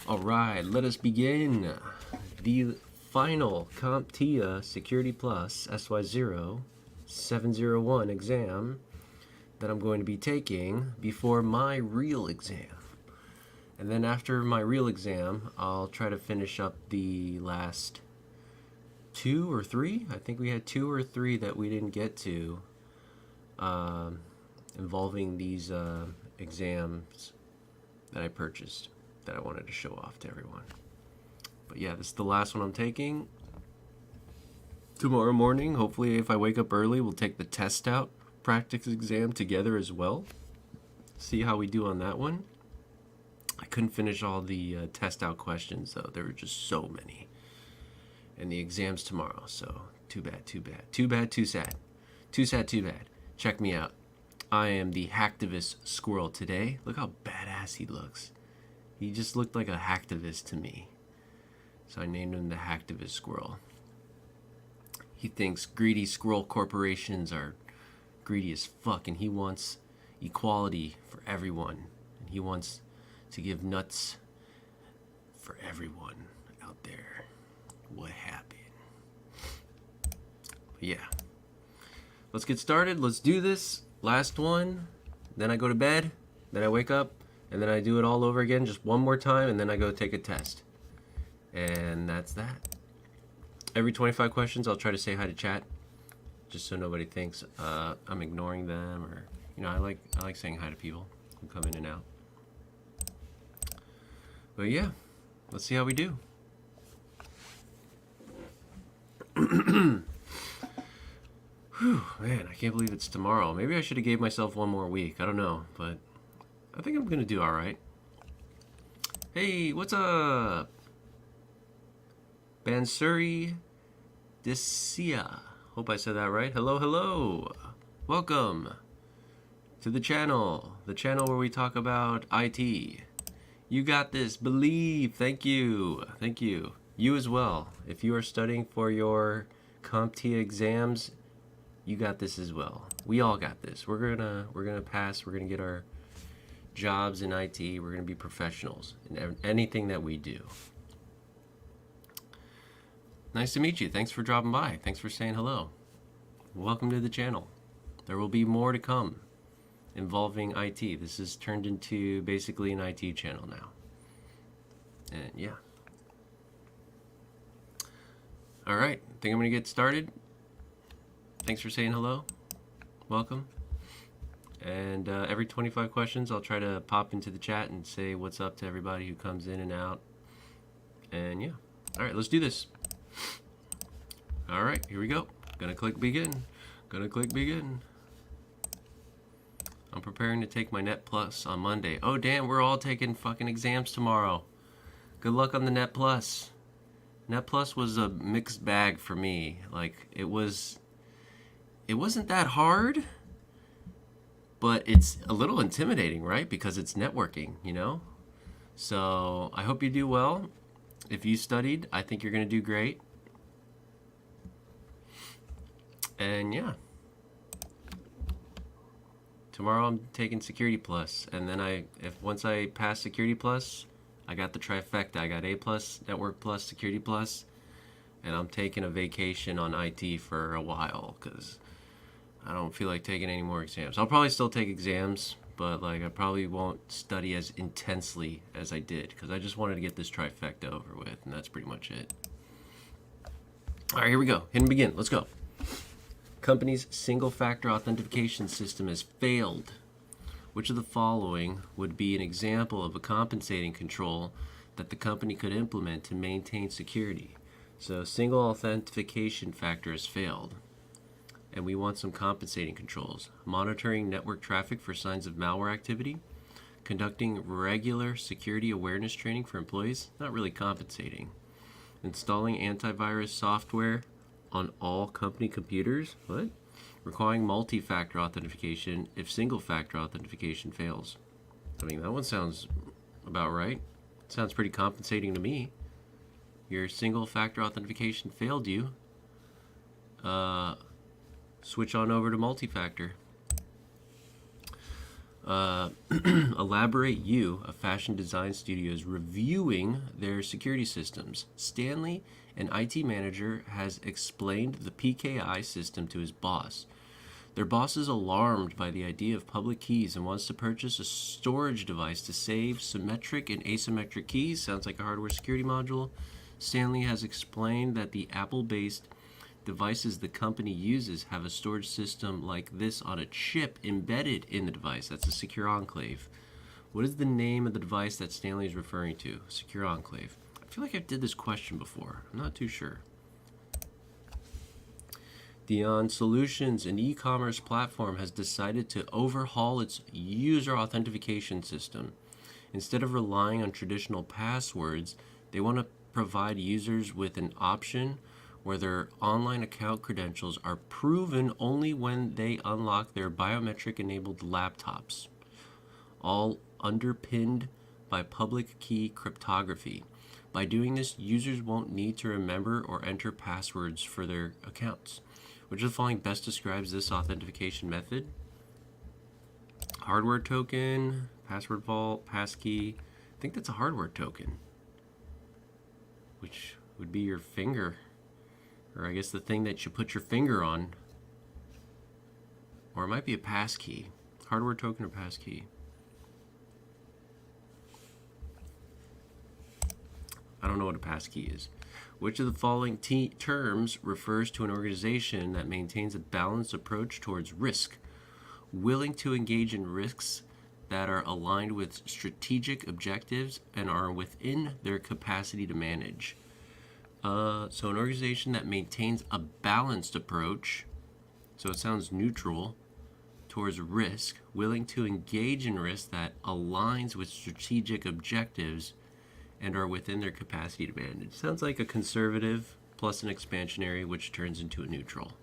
Alright, let us begin the final CompTIA Security Plus SY0-701 exam that I'm going to be taking before my real exam. And then after my real exam, I'll try to finish up the last 2 or 3. I think we had 2 or 3 that we didn't get to involving these exams that I purchased that I wanted to show off to everyone. But yeah, this is the last one I'm taking. Tomorrow morning, hopefully if I wake up early, we'll take the test out practice exam together as well. See how we do on that one. I couldn't finish all the test out questions though. There were just so many. And the exam's tomorrow, so too bad, too bad. Too bad, too sad. Too sad, too bad. Check me out. I am the Hacktivist Squirrel today. Look how badass he looks. He just looked like a hacktivist to me. So I named him the Hacktivist Squirrel. He thinks greedy squirrel corporations are greedy as fuck, and he wants equality for everyone. And he wants to give nuts for everyone out there. What happened? But yeah. Let's get started. Let's do this. Last one. Then I go to bed. Then I wake up. And then I do it all over again just one more time, and then I go take a test. And that's that. Every 25 questions, I'll try to say hi to chat, just so nobody thinks I'm ignoring them, or I like saying hi to people who come in and out. But yeah, let's see how we do. Whew, man, I can't believe it's tomorrow. Maybe I should have gave myself one more week. I don't know, but I think I'm gonna do all right. Hey, what's up? Bansuri Disia. Hope I said that right. Hello, hello. Welcome to the channel where we talk about IT. You got this. Believe. Thank you. Thank you. You as well. If you are studying for your CompTIA exams, you got this as well. We all got this. We're gonna pass. We're gonna get our jobs in IT. We're going to be professionals in anything that we do. Nice to meet you. Thanks for dropping by. Thanks for saying hello. Welcome to the channel. There will be more to come involving IT. This has turned into basically an IT channel now. And yeah. All right. I think I'm going to get started. Thanks for saying hello. Welcome. And every 25 questions, I'll try to pop into the chat and say what's up to everybody who comes in and out. And yeah. All right, let's do this. All right, here we go. Gonna click begin. Gonna click begin. I'm preparing to take my Net Plus on Monday. Oh, damn, we're all taking fucking exams tomorrow. Good luck on the Net Plus. Net Plus was a mixed bag for me. Like, it wasn't that hard. But it's a little intimidating, right? Because it's networking, So I hope you do well. If you studied, I think you're going to do great. And yeah. Tomorrow I'm taking Security Plus. And then once I pass Security Plus, I got the trifecta. I got A+, Network Plus, Security Plus. And I'm taking a vacation on IT for a while because I don't feel like taking any more exams. I'll probably still take exams, but I probably won't study as intensely as I did because I just wanted to get this trifecta over with, and that's pretty much it. All right, here we go. Hit and begin. Let's go. Company's single-factor authentication system has failed. Which of the following would be an example of a compensating control that the company could implement to maintain security? So, single authentication factor has failed. And we want some compensating controls. Monitoring network traffic for signs of malware activity. Conducting regular security awareness training for employees. Not really compensating. Installing antivirus software on all company computers. What? Requiring multi-factor authentication if single-factor authentication fails. I mean, that one sounds about right. Sounds pretty compensating to me. Your single-factor authentication failed you. Switch on over to multi-factor. Elaborate You, a fashion design studio, is reviewing their security systems. Stanley, an IT manager, has explained the PKI system to his boss. Their boss is alarmed by the idea of public keys and wants to purchase a storage device to save symmetric and asymmetric keys. Sounds like a hardware security module. Stanley has explained that the Apple-based devices the company uses have a storage system like this on a chip embedded in the device. That's a secure enclave. What is the name of the device that Stanley is referring to? Secure enclave. I feel like I did this question before. I'm not too sure. Dion Solutions, an e-commerce platform, has decided to overhaul its user authentication system. Instead of relying on traditional passwords, they want to provide users with an option where their online account credentials are proven only when they unlock their biometric-enabled laptops, all underpinned by public key cryptography. By doing this, users won't need to remember or enter passwords for their accounts. Which of the following best describes this authentication method? Hardware token, password vault, passkey. I think that's a hardware token, which would be your finger. Or I guess the thing that you put your finger on. Or it might be a passkey. Hardware token or passkey. I don't know what a passkey is. Which of the following terms refers to an organization that maintains a balanced approach towards risk, willing to engage in risks that are aligned with strategic objectives and are within their capacity to manage? So an organization that maintains a balanced approach, so it sounds neutral, towards risk, willing to engage in risk that aligns with strategic objectives and are within their capacity to manage. Sounds like a conservative plus an expansionary, which turns into a neutral.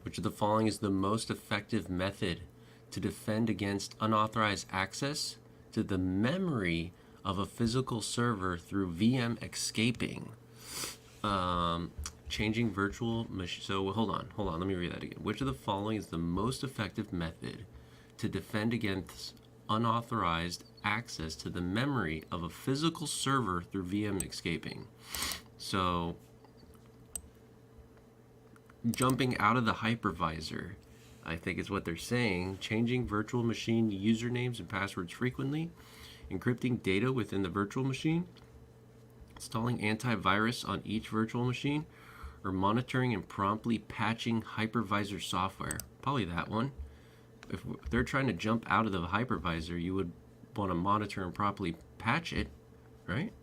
Which of the following is the most effective method to defend against unauthorized access to the memory of a physical server through VM escaping? Changing virtual machine. So hold on, let me read that again. Which of the following is the most effective method to defend against unauthorized access to the memory of a physical server through VM escaping? So jumping out of the hypervisor, I think is what they're saying. Changing virtual machine usernames and passwords frequently, encrypting data within the virtual machine, installing antivirus on each virtual machine, or monitoring and promptly patching hypervisor software. Probably that one. If they're trying to jump out of the hypervisor, you would want to monitor and properly patch it, right?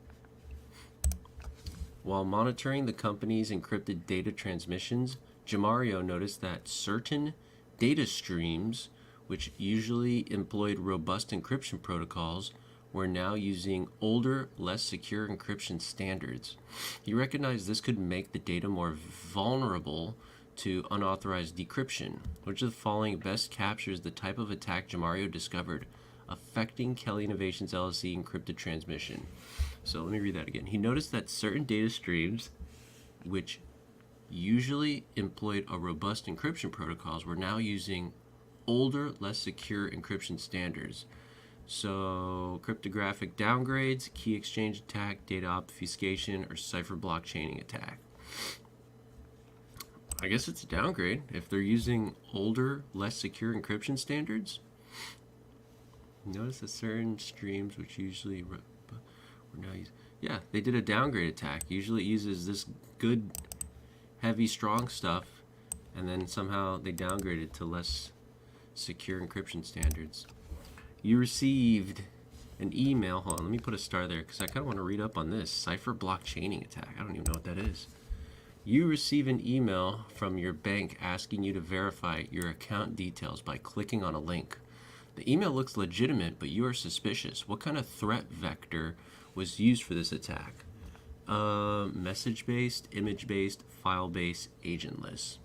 While monitoring the company's encrypted data transmissions, Jamario noticed that certain data streams, which usually employed robust encryption protocols, were now using older, less secure encryption standards. He recognized this could make the data more vulnerable to unauthorized decryption. Which of the following best captures the type of attack Jamario discovered affecting Kelly Innovations LLC encrypted transmission? So let me read that again. He noticed that certain data streams, which usually employed a robust encryption protocols, were now using older, less secure encryption standards. So cryptographic downgrades, key exchange attack, data obfuscation, or cipher block chaining attack. I guess it's a downgrade if they're using older, less secure encryption standards. Notice that certain streams, which usually were now used, yeah, they did a downgrade attack. Usually it uses this good, heavy, strong stuff, and then somehow they downgraded to less secure encryption standards. You received an email. Hold on, let me put a star there because I kind of want to read up on this cipher block chaining attack. I don't even know what that is. You receive an email from your bank asking you to verify your account details by clicking on a link. The email looks legitimate, but you are suspicious. What kind of threat vector was used for this attack? Message-based, image-based, file-based, agentless.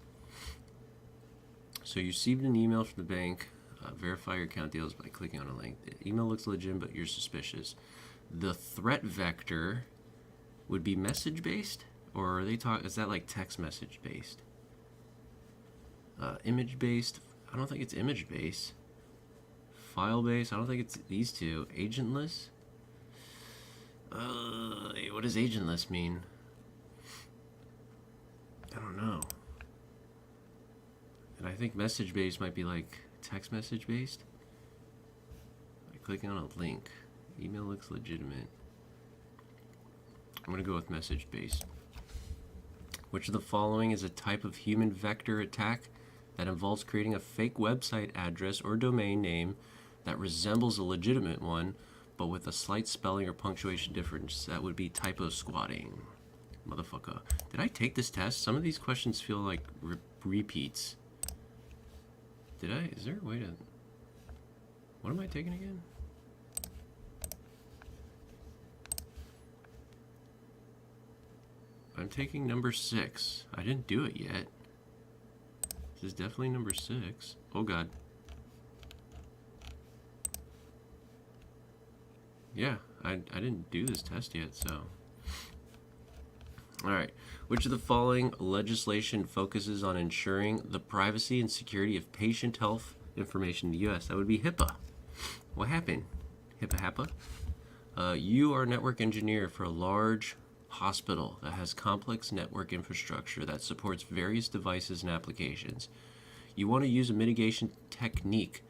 So you received an email from the bank. Verify your account details by clicking on a link. The email looks legitimate, but you're suspicious. The threat vector would be message-based? Or are they is that like text message based? Image based? I don't think it's image based. file-based. I don't think it's these two. Agentless? What does agentless mean? I don't know. And I think message-based might be like text message-based. Clicking on a link. Email looks legitimate. I'm going to go with message-based. Which of the following is a type of human vector attack that involves creating a fake website address or domain name that resembles a legitimate one, but with a slight spelling or punctuation difference? That would be typo squatting. Motherfucker. Did I take this test? Some of these questions feel like repeats. Did I? Is there a way to... What am I taking again? I'm taking number 6. I didn't do it yet. This is definitely number 6. Oh god. Yeah, I didn't do this test yet, so. Alright. Which of the following legislation focuses on ensuring the privacy and security of patient health information in the U.S.? That would be HIPAA. What happened? HIPAA? You are a network engineer for a large hospital that has complex network infrastructure that supports various devices and applications. You want to use a mitigation technique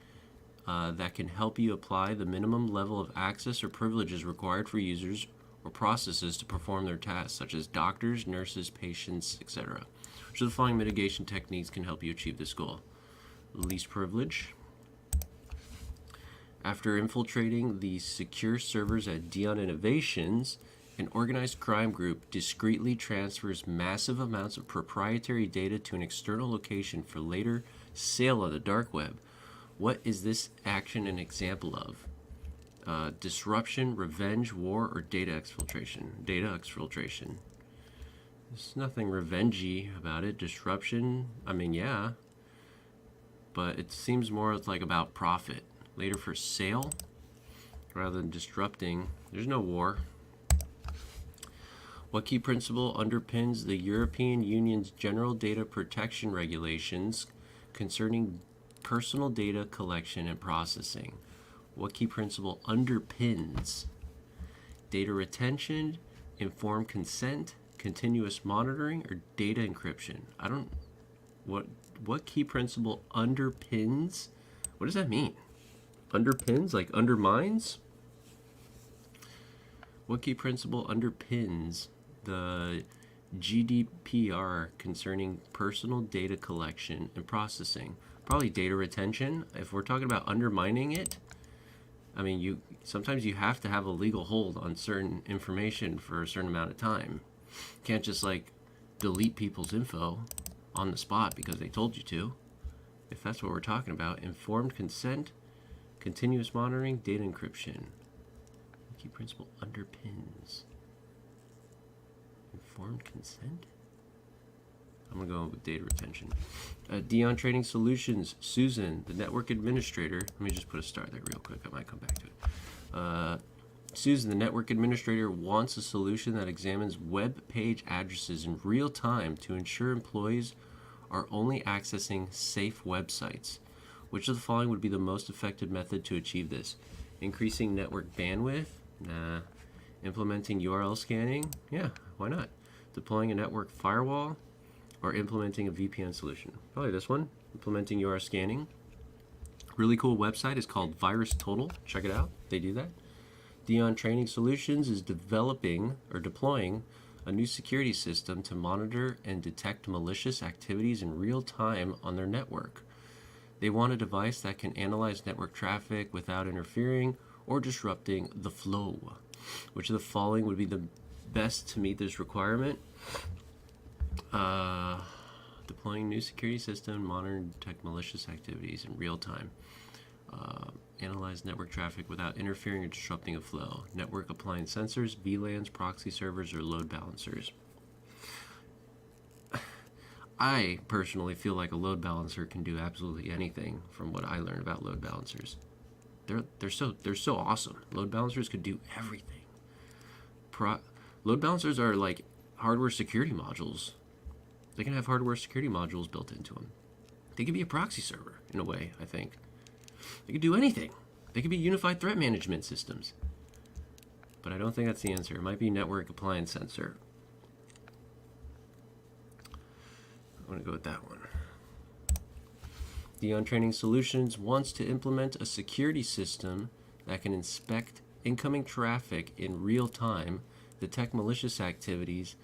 that can help you apply the minimum level of access or privileges required for users or processes to perform their tasks, such as doctors, nurses, patients, etc. Which of the following mitigation techniques can help you achieve this goal? Least privilege. After infiltrating the secure servers at Dion Innovations, an organized crime group discreetly transfers massive amounts of proprietary data to an external location for later sale on the dark web. What is this action an example of? Disruption, revenge, war, or data exfiltration? Data exfiltration. There's nothing revengey about it. Disruption, I mean, yeah. But it seems more like about profit. Later for sale, rather than disrupting. There's no war. What key principle underpins the European Union's General Data Protection Regulations concerning personal data collection and processing? What key principle underpins? Data retention, informed consent, continuous monitoring, or data encryption? I don't... What key principle underpins? What does that mean? Underpins? Like undermines? What key principle underpins the GDPR concerning personal data collection and processing? Probably data retention. If we're talking about undermining it, I mean, sometimes you have to have a legal hold on certain information for a certain amount of time. You can't just like delete people's info on the spot because they told you to. If that's what we're talking about, informed consent, continuous monitoring, data encryption. Key principle underpins informed consent. I'm gonna go with data retention. Dion Trading Solutions, Susan, the network administrator. Let me just put a star there real quick. I might come back to it. Susan, the network administrator, wants a solution that examines web page addresses in real time to ensure employees are only accessing safe websites. Which of the following would be the most effective method to achieve this? Increasing network bandwidth? Nah. Implementing URL scanning? Yeah, why not? Deploying a network firewall? Or implementing a VPN solution? Probably this one. Implementing URL scanning. Really cool website is called Virus Total. Check it out. They do that. Dion Training Solutions is developing or deploying a new security system to monitor and detect malicious activities in real time on their network. They want a device that can analyze network traffic without interfering or disrupting the flow. Which of the following would be the best to meet this requirement? Deploying new security system, monitor and detect malicious activities in real time. Analyze network traffic without interfering or disrupting a flow. Network appliance sensors, VLANs, proxy servers, or load balancers. I personally feel like a load balancer can do absolutely anything from what I learned about load balancers. They're so awesome. Load balancers could do everything. Load balancers are like hardware security modules. They can have hardware security modules built into them. They could be a proxy server in a way, I think. They could do anything. They could be unified threat management systems. But I don't think that's the answer. It might be network appliance sensor. I'm going to go with that one. Dion Training Solutions wants to implement a security system that can inspect incoming traffic in real time, detect malicious activities,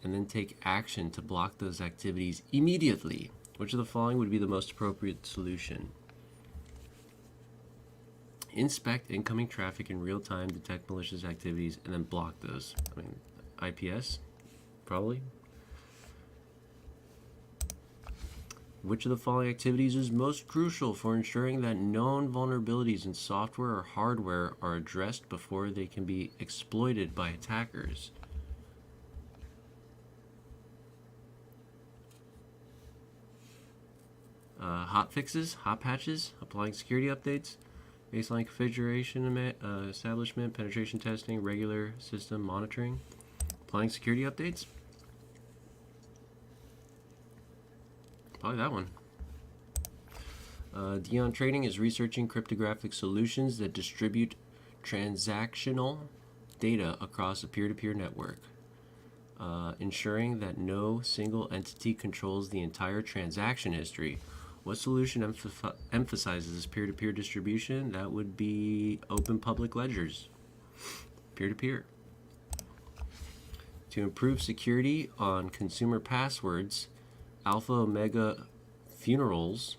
and then take action to block those activities immediately. Which of the following would be the most appropriate solution? Inspect incoming traffic in real time, detect malicious activities, and then block those. I mean, IPS, probably. Which of the following activities is most crucial for ensuring that known vulnerabilities in software or hardware are addressed before they can be exploited by attackers? Hot fixes, hot patches, applying security updates, baseline configuration establishment, penetration testing, regular system monitoring, applying security updates. Probably that one. Dion Trading is researching cryptographic solutions that distribute transactional data across a peer-to-peer network, ensuring that no single entity controls the entire transaction history. What solution emphasizes peer-to-peer distribution? That would be open public ledgers, peer-to-peer. To improve security on consumer passwords, Alpha Omega Funerals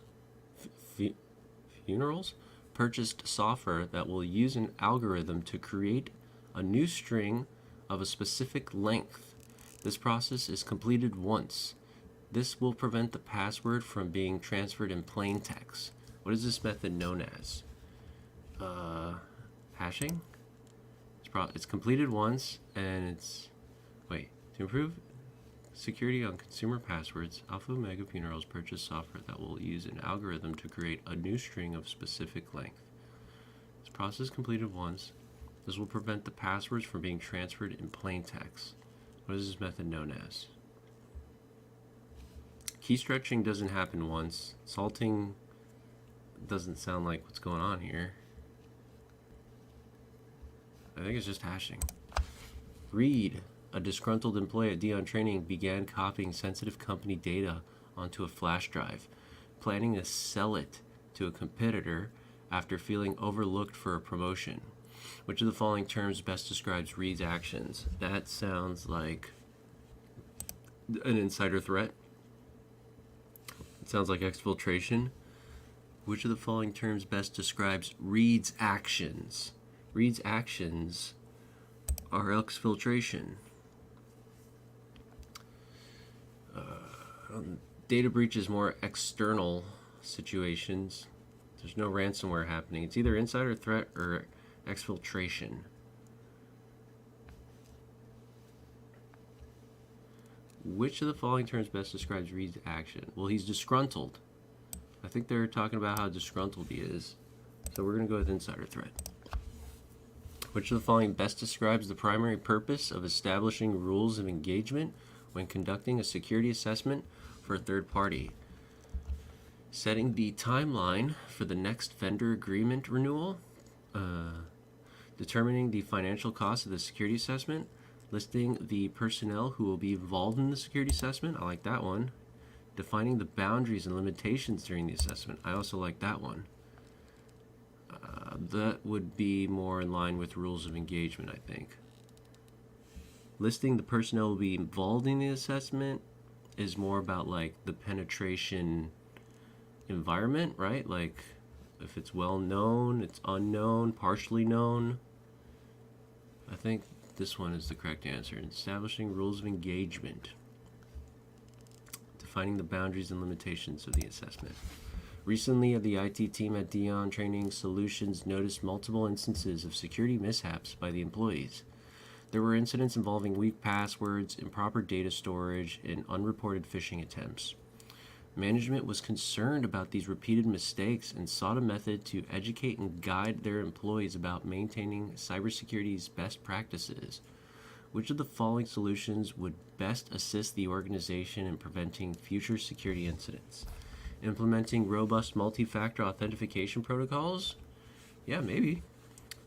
purchased software that will use an algorithm to create a new string of a specific length. This process is completed once. This will prevent the password from being transferred in plain text. What is this method known as? Hashing? It's completed once, and it's... Wait, to improve security on consumer passwords, Alpha Omega Funerals purchased software that will use an algorithm to create a new string of specific length. This process is completed once. This will prevent the passwords from being transferred in plain text. What is this method known as? Key stretching doesn't happen once. Salting doesn't sound like what's going on here. I think it's just hashing. Reed, a disgruntled employee at Dion Training, began copying sensitive company data onto a flash drive, planning to sell it to a competitor after feeling overlooked for a promotion. Which of the following terms best describes Reed's actions? That sounds like an insider threat. It sounds like exfiltration. Which of the following terms best describes Reed's actions? Reed's actions are exfiltration. Data breach is more external situations. There's no ransomware happening. It's either insider threat or exfiltration. Which of the following terms best describes Reed's action? Well, he's disgruntled. I think they're talking about how disgruntled he is. So we're going to go with insider threat. Which of the following best describes the primary purpose of establishing rules of engagement when conducting a security assessment for a third party? Setting the timeline for the next vendor agreement renewal, determining the financial cost of the security assessment, listing the personnel who will be involved in the security assessment. I like that one. Defining the boundaries and limitations during the assessment. I also like that one. That would be more in line with rules of engagement, I think. Listing the personnel who will be involved in the assessment is more about like the penetration environment, right? Like if it's well known, it's unknown, partially known. I think this one is the correct answer. Establishing rules of engagement. Defining the boundaries and limitations of the assessment. Recently, the IT team at Dion Training Solutions noticed multiple instances of security mishaps by the employees. There were incidents involving weak passwords, improper data storage, and unreported phishing attempts. Management was concerned about these repeated mistakes and sought a method to educate and guide their employees about maintaining cybersecurity's best practices. Which of the following solutions would best assist the organization in preventing future security incidents? Implementing robust multi-factor authentication protocols, Yeah, maybe.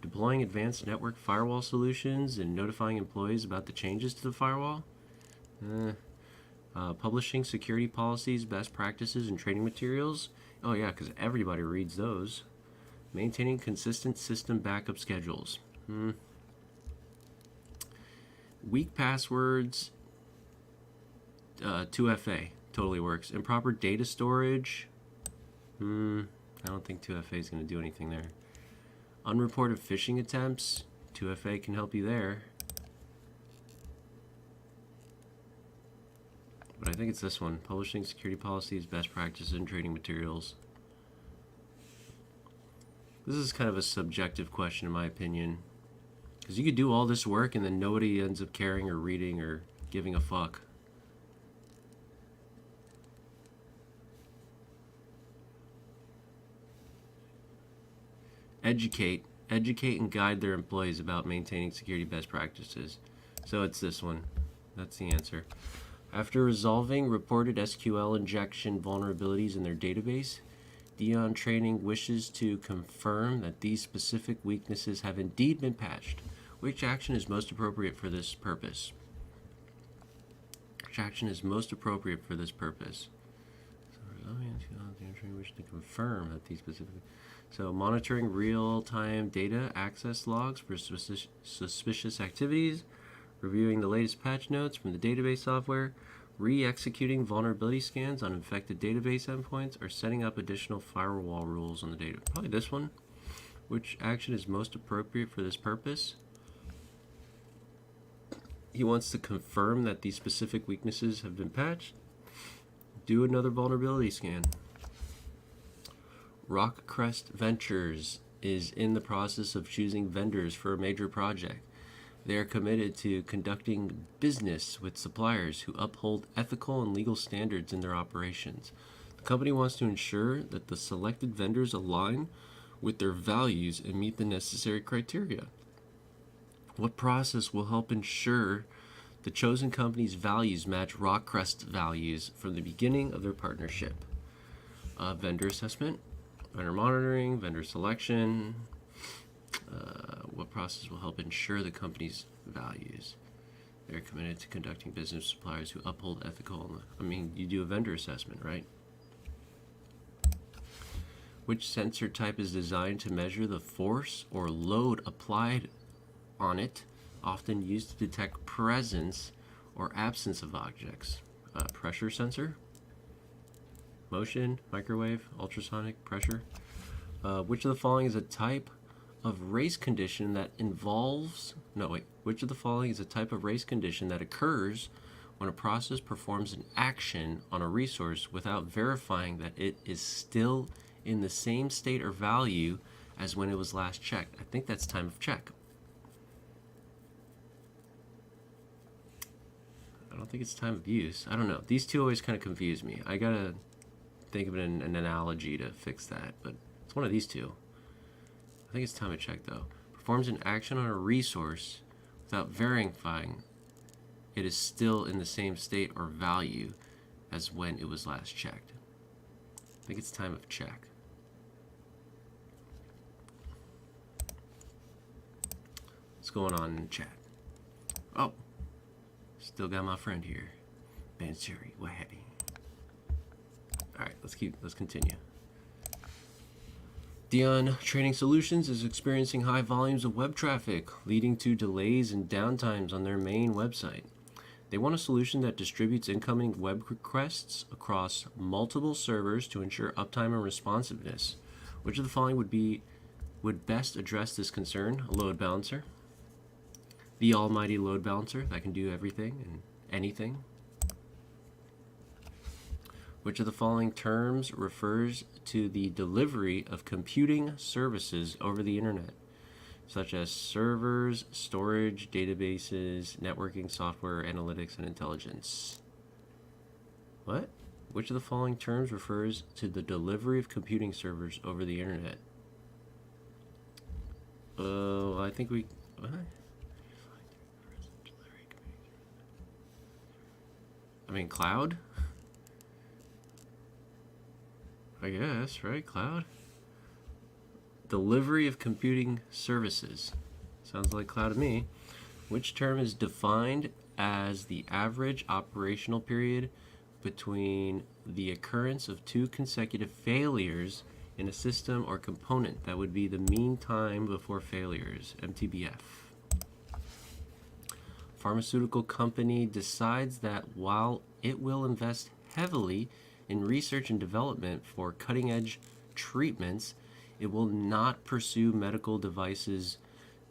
Deploying advanced network firewall solutions and notifying employees about the changes to the firewall. Publishing security policies, best practices, and training materials. Oh, yeah, because everybody reads those. Maintaining consistent system backup schedules. Weak passwords, 2FA. Totally works. Improper data storage. I don't think 2FA is going to do anything there. Unreported phishing attempts. 2FA can help you there. But I think it's this one. Publishing security policies, best practices, and training materials. This is kind of a subjective question in my opinion. Because you could do all this work and then nobody ends up caring or reading or giving a fuck. Educate and guide their employees about maintaining security best practices. So it's this one. That's the answer. After resolving reported SQL injection vulnerabilities in their database, Dion Training wishes to confirm that these specific weaknesses have indeed been patched. Which action is most appropriate for this purpose? Which action is most appropriate for this purpose? Dion Training wishes to confirm that these specific... So monitoring real-time data access logs for suspicious activities, reviewing the latest patch notes from the database software, re-executing vulnerability scans on infected database endpoints, or setting up additional firewall rules on the data. Probably this one. Which action is most appropriate for this purpose? He wants to confirm that these specific weaknesses have been patched. Do another vulnerability scan. Rockcrest Ventures is in the process of choosing vendors for a major project. They are committed to conducting business with suppliers who uphold ethical and legal standards in their operations. The company wants to ensure that the selected vendors align with their values and meet the necessary criteria. What process will help ensure the chosen company's values match Rockcrest's values from the beginning of their partnership? Vendor assessment, vendor monitoring, vendor selection. What process will help ensure the company's values? They're committed to conducting business with suppliers who uphold ethical... I mean, you do a vendor assessment, right? Which sensor type is designed to measure the force or load applied on it, often used to detect presence or absence of objects? Pressure sensor? Motion, microwave, ultrasonic, pressure? Which of the following is a type of race condition that involves... Which of the following is a type of race condition that occurs when a process performs an action on a resource without verifying that it is still in the same state or value as when it was last checked? I think that's time of check. I don't think it's time of use. I don't know. These two always kind of confuse me. I gotta think of an analogy to fix that, but it's one of these two. I think it's time of check, though. Performs an action on a resource without verifying it is still in the same state or value as when it was last checked. I think it's time of check. What's going on in the chat? Oh, still got my friend here. Bansuri, what happy? Alright, let's continue. Dion Training Solutions is experiencing high volumes of web traffic, leading to delays and downtimes on their main website. They want a solution that distributes incoming web requests across multiple servers to ensure uptime and responsiveness. Which of the following would best address this concern? A load balancer. The almighty load balancer that can do everything and anything. Which of the following terms refers to the delivery of computing services over the internet, such as servers, storage, databases, networking, software, analytics, and intelligence? What? Which of the following terms refers to the delivery of computing servers over the internet? Oh, I think we... What? I mean, cloud? I guess, right? Cloud? Delivery of computing services. Sounds like cloud to me. Which term is defined as the average operational period between the occurrence of two consecutive failures in a system or component? That would be the mean time before failures, MTBF. Pharmaceutical company decides that while it will invest heavily in research and development for cutting-edge treatments, it will not pursue medical devices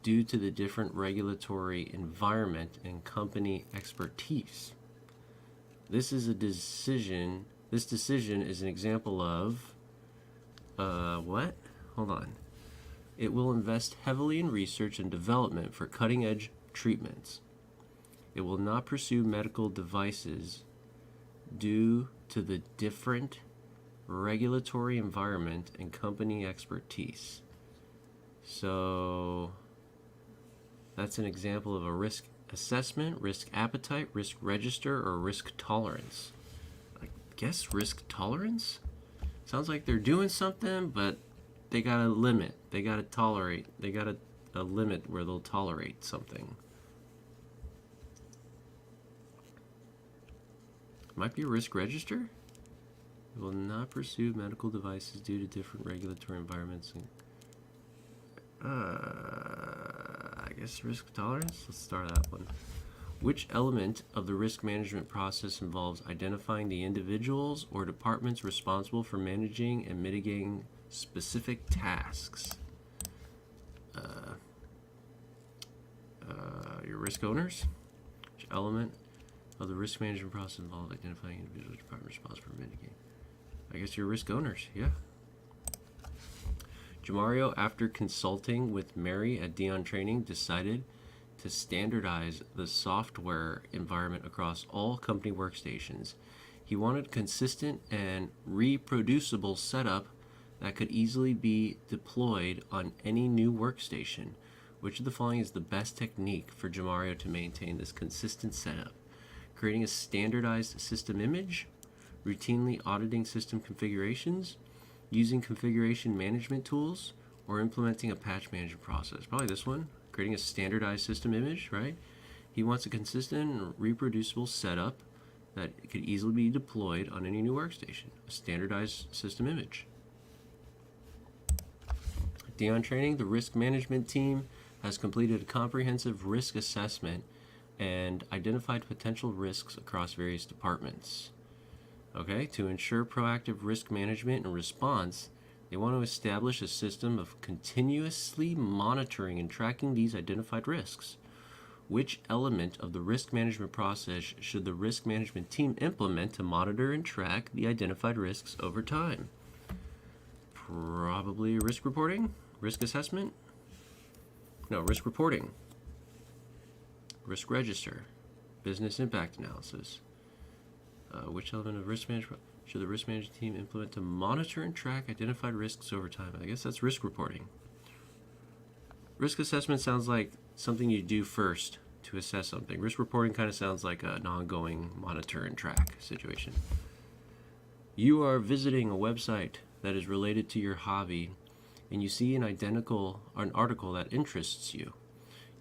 due to the different regulatory environment and company expertise. This decision is an example of what? Hold on. It will invest heavily in research and development for cutting-edge treatments. It will not pursue medical devices due to the different regulatory environment and company expertise. So that's an example of a risk assessment, risk appetite, risk register, or risk tolerance. I guess risk tolerance? Sounds like they're doing something, but they got a limit. They got to tolerate. They got a limit where they'll tolerate something. Might be a risk register. It will not pursue medical devices due to different regulatory environments. I guess risk tolerance. Let's start that one. Which element of the risk management process involves identifying the individuals or departments responsible for managing and mitigating specific tasks? Your risk owners. Which element of the risk management process involves identifying individuals or departments responsible for mitigating? I guess your risk owners, yeah. Jamario, after consulting with Mary at Dion Training, decided to standardize the software environment across all company workstations. He wanted a consistent and reproducible setup that could easily be deployed on any new workstation. Which of the following is the best technique for Jamario to maintain this consistent setup? Creating a standardized system image, routinely auditing system configurations, using configuration management tools, or implementing a patch management process. Probably this one, creating a standardized system image, right? He wants a consistent and reproducible setup that could easily be deployed on any new workstation, a standardized system image. Dion Training, the risk management team has completed a comprehensive risk assessment and identified potential risks across various departments. Okay, to ensure proactive risk management and response, they want to establish a system of continuously monitoring and tracking these identified risks. Which element of the risk management process should the risk management team implement to monitor and track the identified risks over time? Probably risk reporting, risk assessment? No, risk reporting, risk register, business impact analysis. Which element of risk management should the risk management team implement to monitor and track identified risks over time? I guess that's risk reporting. Risk assessment sounds like something you do first to assess something. Risk reporting kind of sounds like an ongoing monitor and track situation. You are visiting a website that is related to your hobby, and you see an article that interests you.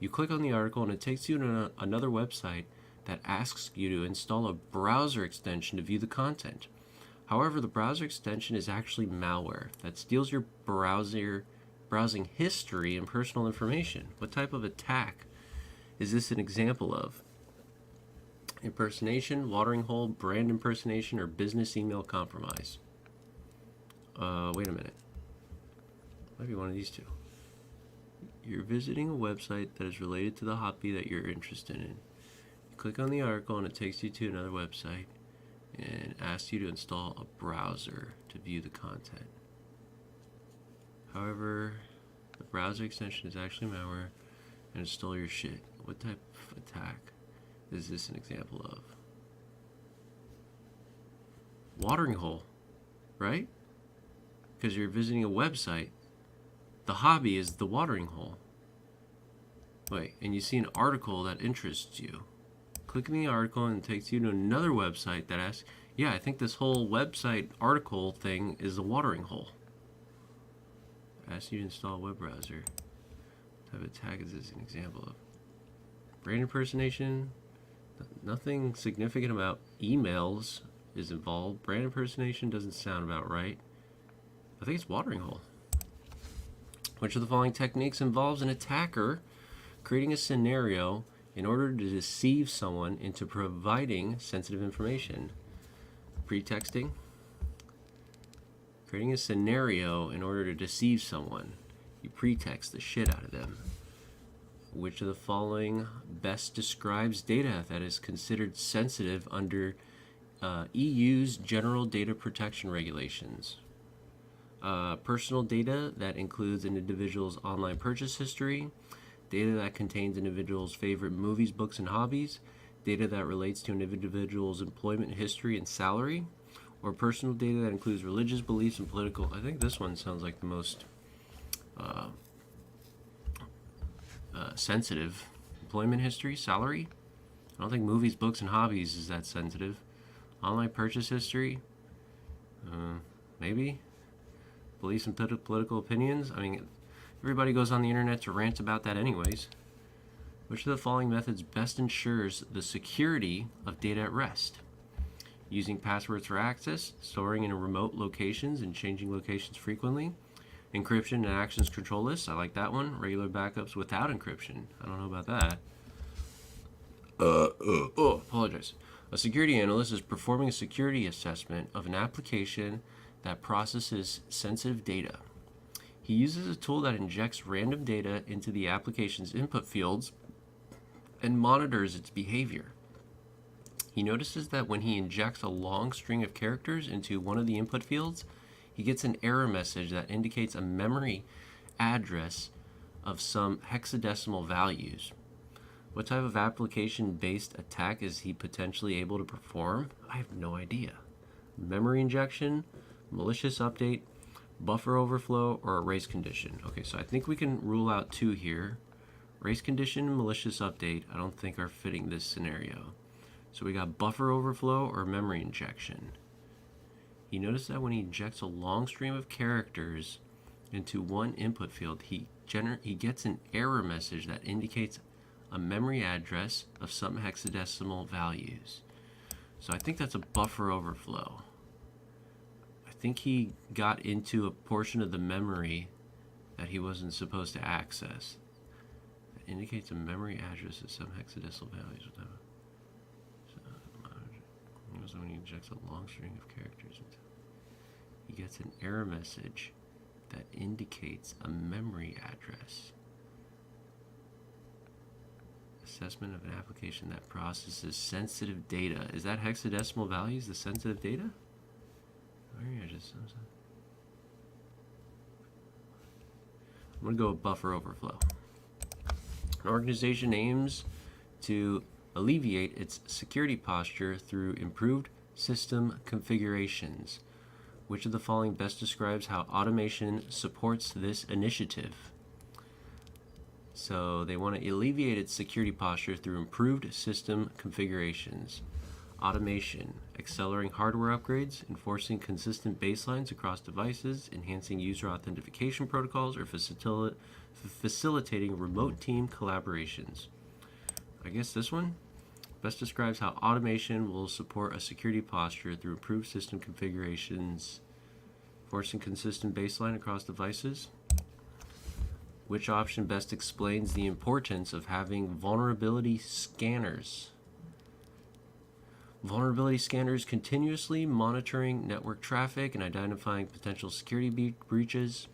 You click on the article, and it takes you to another website that asks you to install a browser extension to view the content. However, the browser extension is actually malware that steals your browsing history and personal information. What type of attack is this an example of? Impersonation, watering hole, brand impersonation, or business email compromise? Wait a minute. Might be one of these two. You're visiting a website that is related to the hobby that you're interested in. Click on the article and it takes you to another website and asks you to install a browser to view the content. However, the browser extension is actually malware and it stole your shit. What type of attack is this an example of? Watering hole, right? Because you're visiting a website. The hobby is the watering hole. Wait, and you see an article that interests you. Click on the article and it takes you to another website that asks, yeah, I think this whole website article thing is a watering hole. Ask you to install a web browser. What type of attack is this an example of? Brand impersonation. Nothing significant about emails is involved. Brand impersonation doesn't sound about right. I think it's watering hole. Which of the following techniques involves an attacker creating a scenario in order to deceive someone into providing sensitive information? Pretexting. Creating a scenario in order to deceive someone. You pretext the shit out of them. Which of the following best describes data that is considered sensitive under EU's General Data Protection Regulations? Personal data that includes an individual's online purchase history, data that contains an individual's favorite movies, books, and hobbies, data that relates to an individual's employment history and salary, or personal data that includes religious beliefs and political. I think this one sounds like the most sensitive. Employment history, salary. I don't think movies, books, and hobbies is that sensitive. Online purchase history, maybe. Beliefs and political opinions. I mean, everybody goes on the internet to rant about that anyways. Which of the following methods best ensures the security of data at rest? Using passwords for access, storing in remote locations and changing locations frequently, encryption and actions control lists. I like that one. Regular backups without encryption. I don't know about that. Apologize. A security analyst is performing a security assessment of an application that processes sensitive data. He uses a tool that injects random data into the application's input fields and monitors its behavior. He notices that when he injects a long string of characters into one of the input fields, he gets an error message that indicates a memory address of some hexadecimal values. What type of application-based attack is he potentially able to perform? I have no idea. Memory injection, malicious update, buffer overflow, or a race condition. Okay, so I think we can rule out two here. Race condition and malicious update I don't think are fitting this scenario. So we got buffer overflow or memory injection. He noticed that when he injects a long stream of characters into one input field, he gets an error message that indicates a memory address of some hexadecimal values. So I think that's a buffer overflow. I think he got into a portion of the memory that he wasn't supposed to access. It indicates a memory address of some hexadecimal values. So when he injects a long string of characters, he gets an error message that indicates a memory address. Assessment of an application that processes sensitive data. Is that hexadecimal values, the sensitive data? I'm going to go with buffer overflow. An organization aims to alleviate its security posture through improved system configurations. Which of the following best describes how automation supports this initiative? So they want to alleviate its security posture through improved system configurations. Automation, accelerating hardware upgrades, enforcing consistent baselines across devices, enhancing user authentication protocols, or facilitating remote team collaborations. I guess this one best describes how automation will support a security posture through improved system configurations, enforcing consistent baseline across devices. Which option best explains the importance of having vulnerability scanners? Vulnerability scanners continuously monitoring network traffic and identifying potential security breaches.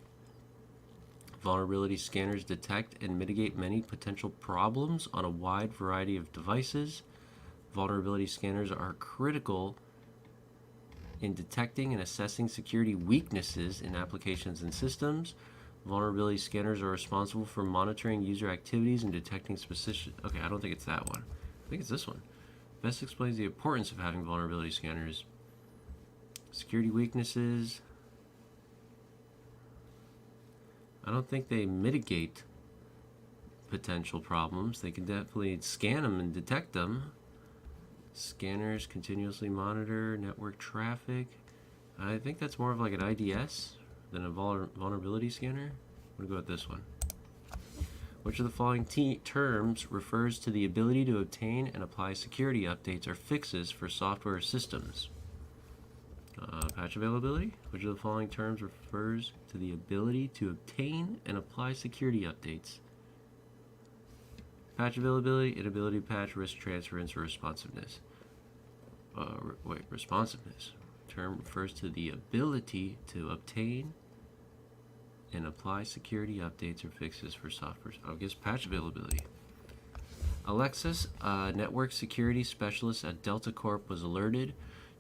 Vulnerability scanners detect and mitigate many potential problems on a wide variety of devices. Vulnerability scanners are critical in detecting and assessing security weaknesses in applications and systems. Vulnerability scanners are responsible for monitoring user activities and detecting specific... Okay, I don't think it's that one. I think it's this one. Best explains the importance of having vulnerability scanners. Security weaknesses. I don't think they mitigate potential problems. They can definitely scan them and detect them. Scanners continuously monitor network traffic. I think that's more of like an IDS. than a vulnerability scanner? I'm going to go with this one. Which of the following terms refers to the ability to obtain and apply security updates or fixes for software systems? Patch availability. Which of the following terms refers to the ability to obtain and apply security updates? Patch availability, inability to patch, risk transference, or responsiveness. Responsiveness. Term refers to the ability to obtain and apply security updates or fixes for software. I guess patch availability. Alexis, a network security specialist at Delta Corp, was alerted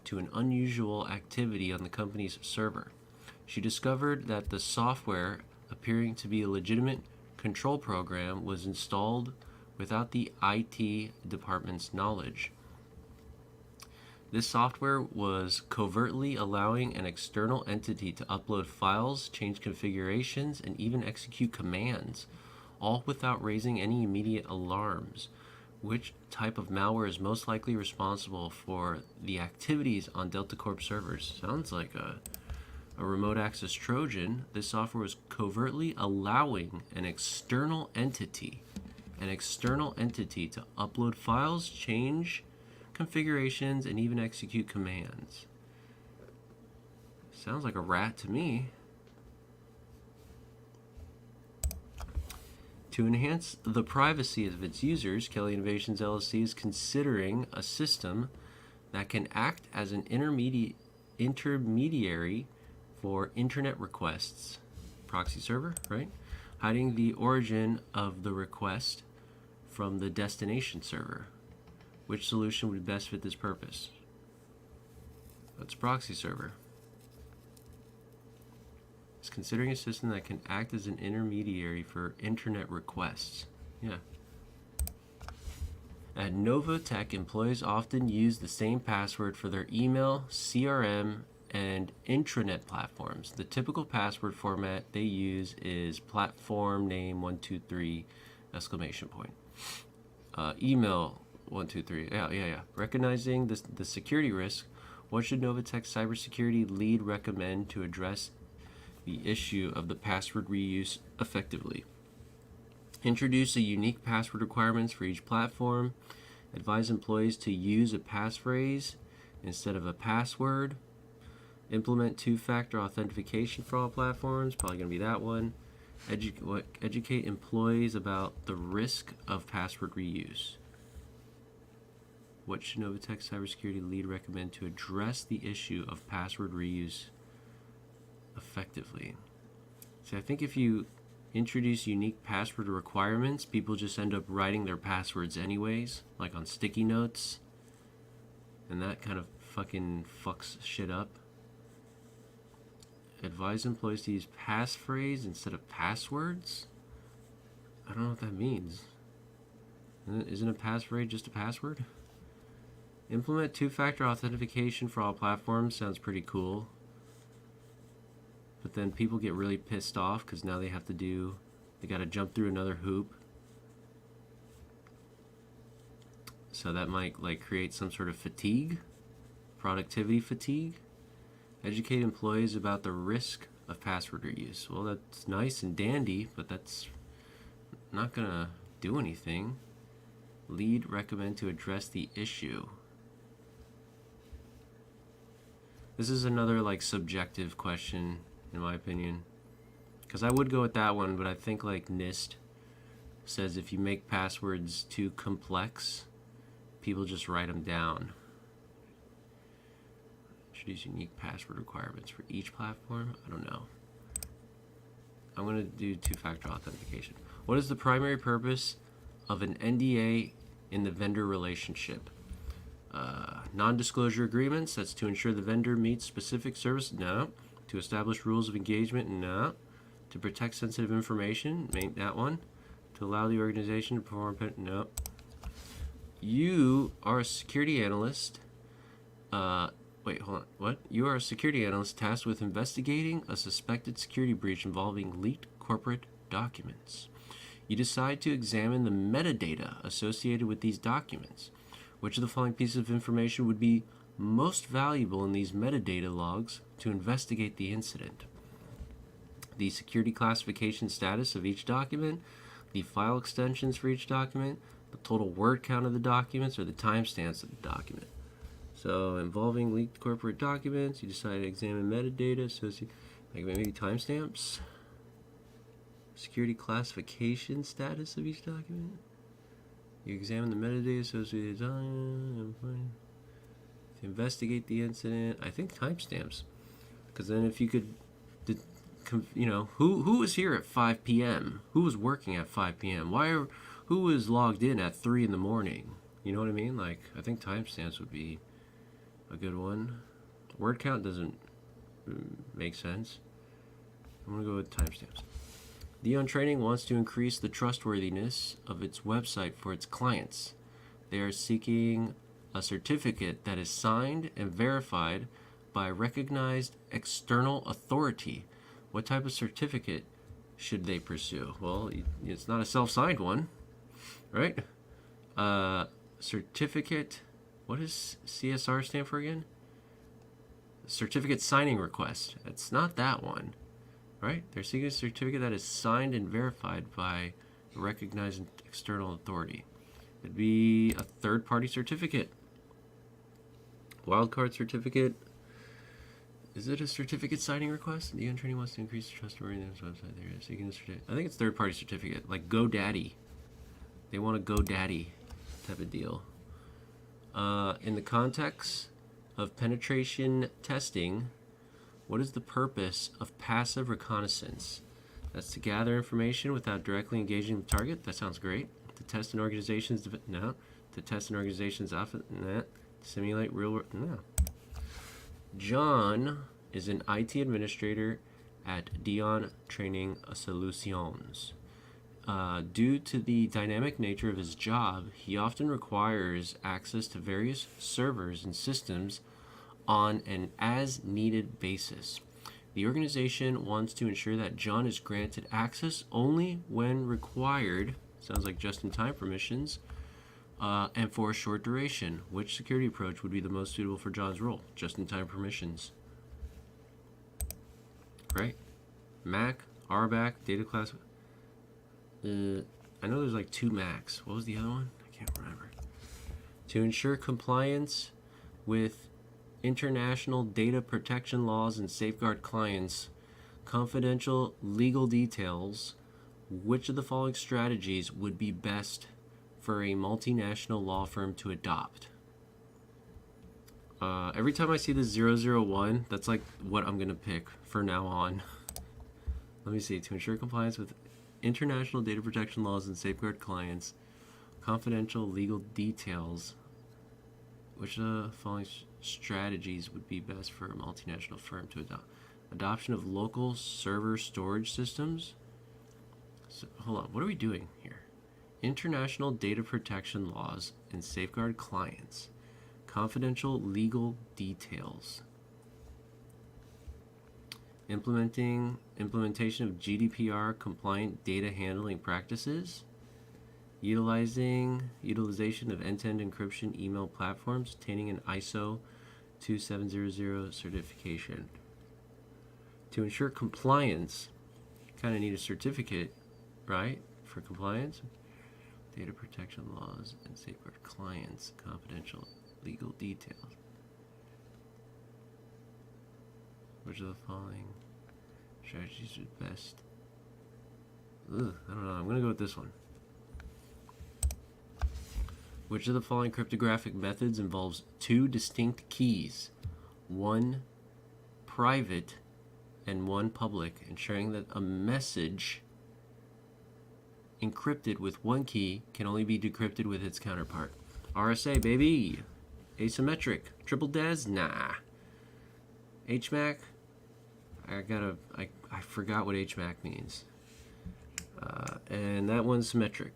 to an unusual activity on the company's server. She discovered that the software, appearing to be a legitimate control program, was installed without the IT department's knowledge. This software was covertly allowing an external entity to upload files, change configurations, and even execute commands, all without raising any immediate alarms. Which type of malware is most likely responsible for the activities on Delta Corp servers? Sounds like a remote access Trojan. This software was covertly allowing an external entity to upload files, change configurations, and even execute commands. Sounds like a rat to me. To enhance the privacy of its users, Kelly Innovations LLC is considering a system that can act as an intermediary for internet requests. Proxy server, right? Hiding the origin of the request from the destination server. Which solution would best fit this purpose? That's proxy server. It's considering a system that can act as an intermediary for internet requests. Yeah. At Novatech, employees often use the same password for their email, CRM, and intranet platforms. The typical password format they use is platform name 123 exclamation point. Email 123. Yeah. Recognizing the security risk, what should Novatech's cybersecurity lead recommend to address the issue of the password reuse effectively? Introduce a unique password requirements for each platform. Advise employees to use a passphrase instead of a password. Implement two-factor authentication for all platforms. Probably going to be that one. Educate employees about the risk of password reuse. What should Novatech's cybersecurity lead recommend to address the issue of password reuse effectively? See, I think if you introduce unique password requirements, people just end up writing their passwords anyways, like on sticky notes, and that kind of fucking fucks shit up. Advise employees to use passphrase instead of passwords? I don't know what that means. Isn't a passphrase just a password? Implement two-factor authentication for all platforms. Sounds pretty cool. But then people get really pissed off because now they gotta jump through another hoop. So that might create some sort of fatigue, productivity fatigue. Educate employees about the risk of password reuse. Well, that's nice and dandy, but that's not gonna do anything. Lead recommend to address the issue. This is another subjective question, in my opinion, because I would go with that one, but I think NIST says if you make passwords too complex, people just write them down. Introduce unique password requirements for each platform. I don't know. I'm going to do two-factor authentication. What is the primary purpose of an NDA in the vendor relationship? Non-disclosure agreements. That's to ensure the vendor meets specific service. No. To establish rules of engagement. No. To protect sensitive information. Ain't that one. To allow the organization to perform. No. You are a security analyst. Wait, hold on. What? You are a security analyst tasked with investigating a suspected security breach involving leaked corporate documents. You decide to examine the metadata associated with these documents. Which of the following pieces of information would be most valuable in these metadata logs to investigate the incident? the security classification status of each document, the file extensions for each document, the total word count of the documents, or the timestamps of the document. So involving leaked corporate documents, you decide to examine metadata, associated, like maybe timestamps, security classification status of each document. You examine the metadata associated to investigate the incident. I think timestamps, because then if you could, you know, who was here at 5 p.m. Who was working at 5 p.m. Who was logged in at 3 in the morning? You know what I mean? Like, I think timestamps would be a good one. Word count doesn't make sense. I'm gonna go with timestamps. Dion Training wants to increase the trustworthiness of its website for its clients. They are seeking a certificate that is signed and verified by a recognized external authority. What type of certificate should they pursue? Well, it's not a self-signed one, right? Certificate, what does CSR stand for again? Certificate signing request. It's not that one, right? They're seeking a certificate that is signed and verified by a recognized external authority. It'd be a third-party certificate. Wildcard certificate. Is it a certificate signing request? The training wants to increase the trustworthiness of the website. They're seeking a certificate. I think it's third-party certificate, like GoDaddy. They want a GoDaddy type of deal. In the context of penetration testing, what is the purpose of passive reconnaissance? That's to gather information without directly engaging the target. That sounds great. To test an organization's no. To test an organization's office. Nah. To simulate real world. No. John is an IT administrator at Dion Training Solutions. Due to the dynamic nature of his job, he often requires access to various servers and systems on an as-needed basis. The organization wants to ensure that John is granted access only when required, sounds like just-in-time permissions, and for a short duration. Which security approach would be the most suitable for John's role? Just-in-time permissions. Right? Mac, RBAC, data class. I know there's like 2 Macs. What was the other one? I can't remember. To ensure compliance with international data protection laws and safeguard clients' confidential legal details, which of the following strategies would be best for a multinational law firm to adopt? Every time I see this 001, that's like what I'm going to pick for now on. Let me see. To ensure compliance with international data protection laws and safeguard clients' confidential legal details, which of the following strategies would be best for a multinational firm to adopt? Adoption of local server storage systems. So, hold on. What are we doing here? International data protection laws and safeguard clients. Confidential legal details. Implementation of GDPR compliant data handling practices. Utilization of end-to-end encryption email platforms, obtaining an SY0-701 certification. To ensure compliance, you kind of need a certificate, right, for compliance. Data protection laws and safeguard clients, confidential legal details. Which of the following strategies are best? I don't know. I'm going to go with this one. Which of the following cryptographic methods involves 2 distinct keys, one private and one public, ensuring that a message encrypted with one key can only be decrypted with its counterpart? RSA, baby. Asymmetric. Triple DES? Nah. HMAC? I forgot what HMAC means. And that one's symmetric.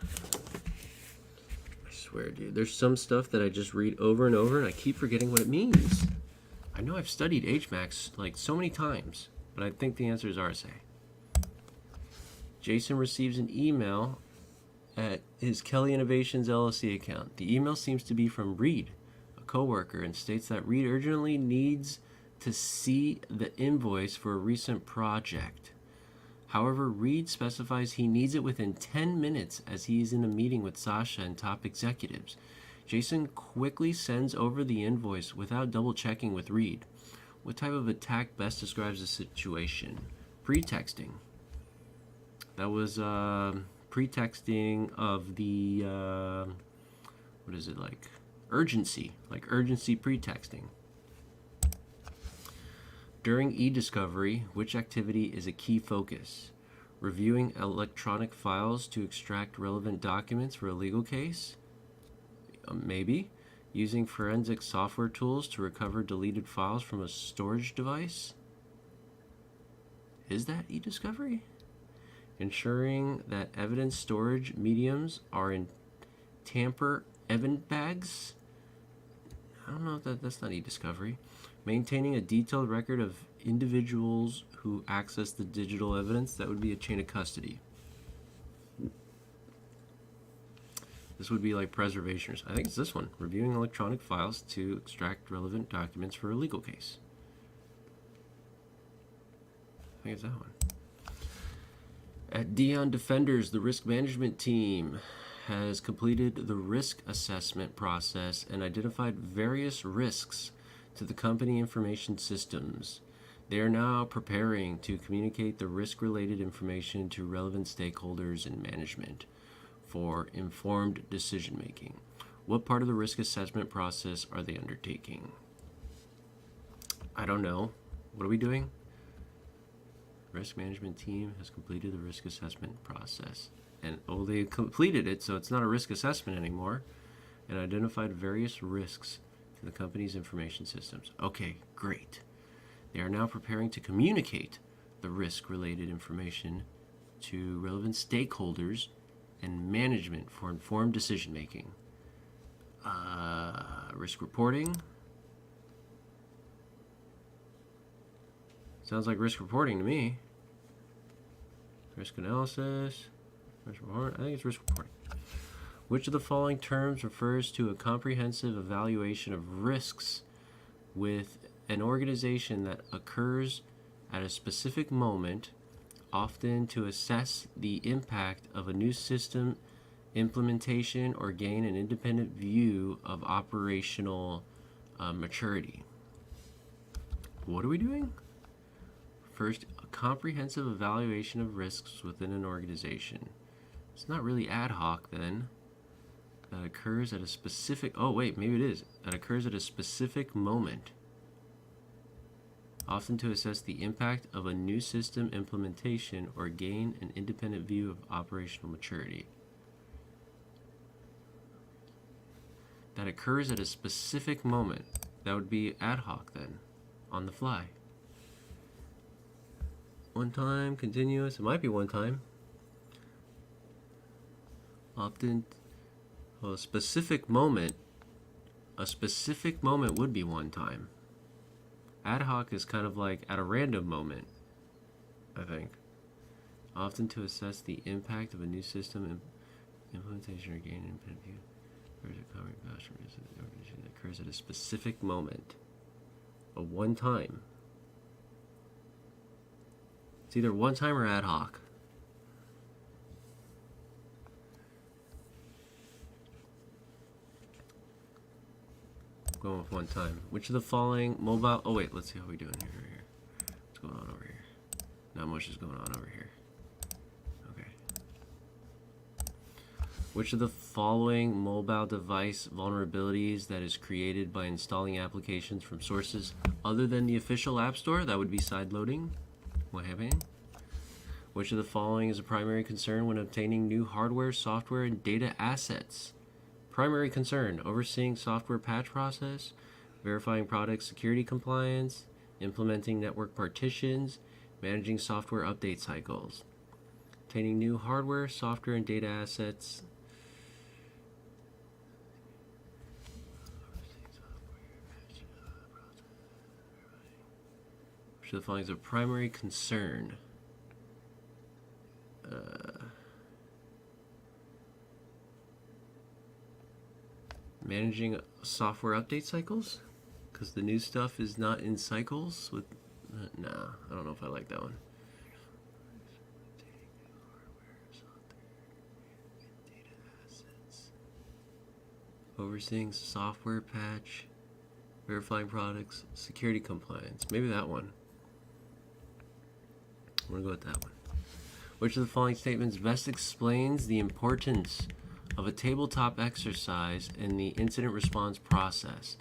I swear, dude. There's some stuff that I just read over and over and I keep forgetting what it means. I know I've studied HMACs like so many times, but I think the answer is RSA. Jason receives an email at his Kelly Innovations LLC account. The email seems to be from Reed, a coworker, and states that Reed urgently needs to see the invoice for a recent project. However, Reed specifies he needs it within 10 minutes as he is in a meeting with Sasha and top executives. Jason quickly sends over the invoice without double checking with Reed. What type of attack best describes the situation? Pretexting. That was pretexting of the, what is it like? Urgency. Like urgency pretexting. During e-discovery, which activity is a key focus? Reviewing electronic files to extract relevant documents for a legal case? Maybe. Using forensic software tools to recover deleted files from a storage device? Is that e-discovery? Ensuring that evidence storage mediums are in tamper-evident bags? I don't know if that's not e-discovery. Maintaining a detailed record of individuals who access the digital evidence, that would be a chain of custody. This would be like preservation. I think it's this one. Reviewing electronic files to extract relevant documents for a legal case. I think it's that one. At Dion Defenders, the risk management team has completed the risk assessment process and identified various risks to the company information systems. They are now preparing to communicate the risk-related information to relevant stakeholders and management for informed decision-making. What part of the risk assessment process are they undertaking? I don't know. What are we doing? Risk management team has completed the risk assessment process. And, oh, they completed it, so it's not a risk assessment anymore, and identified various risks to the company's information systems. Okay, great. They are now preparing to communicate the risk-related information to relevant stakeholders and management for informed decision-making. Risk reporting. Sounds like risk reporting to me. Risk analysis. Risk report. I think it's risk reporting. Which of the following terms refers to a comprehensive evaluation of risks with an organization that occurs at a specific moment, often to assess the impact of a new system implementation or gain an independent view of operational maturity? What are we doing? First, a comprehensive evaluation of risks within an organization. It's not really ad hoc then. That occurs at a specific, oh wait, maybe it is. That occurs at a specific moment, often to assess the impact of a new system implementation or gain an independent view of operational maturity. That occurs at a specific moment. That would be ad hoc then, on the fly. One time, continuous, it might be one time. Often, well, a specific moment would be one time. Ad hoc is kind of like at a random moment, I think. Often to assess the impact of a new system implementation or gain an independent view. That occurs at a specific moment. A one time. It's either one time or ad hoc. I'm going with one time. Which of the following mobile... Oh, wait. Let's see how we're doing here. What's going on over here? Not much is going on over here. Okay. Which of the following mobile device vulnerabilities that is created by installing applications from sources other than the official App Store? That would be sideloading. What happened? Which of the following is a primary concern when obtaining new hardware, software, and data assets? Primary concern: overseeing software patch process, verifying product security compliance, implementing network partitions, managing software update cycles. Obtaining new hardware, software, and data assets. Which of the following is a primary concern? Managing software update cycles? Because the new stuff is not in cycles with... nah, I don't know if I like that one. Overseeing software patch, verifying products, security compliance. Maybe that one. I'm going to go with that one. Which of the following statements best explains the importance of a tabletop exercise in the incident response process?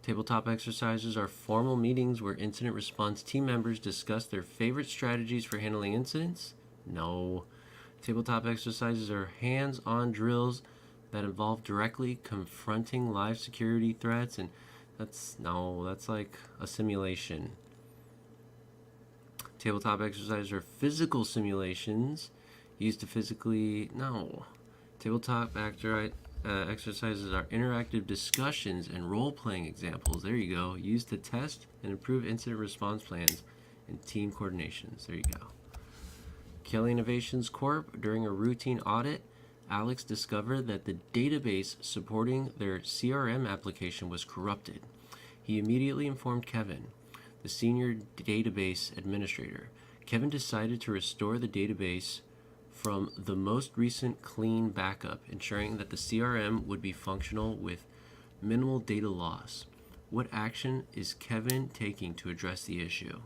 Tabletop exercises are formal meetings where incident response team members discuss their favorite strategies for handling incidents? No. Tabletop exercises are hands-on drills that involve directly confronting live security threats, and that's like a simulation. Tabletop exercises are physical simulations used to physically... no. Tabletop exercises are interactive discussions and role-playing examples, there you go, used to test and improve incident response plans and team coordinations. There you go. Kelly Innovations Corp. During a routine audit, Alex discovered that the database supporting their CRM application was corrupted. He immediately informed Kevin, the senior database administrator. Kevin decided to restore the database from the most recent clean backup, ensuring that the CRM would be functional with minimal data loss. What action is Kevin taking to address the issue?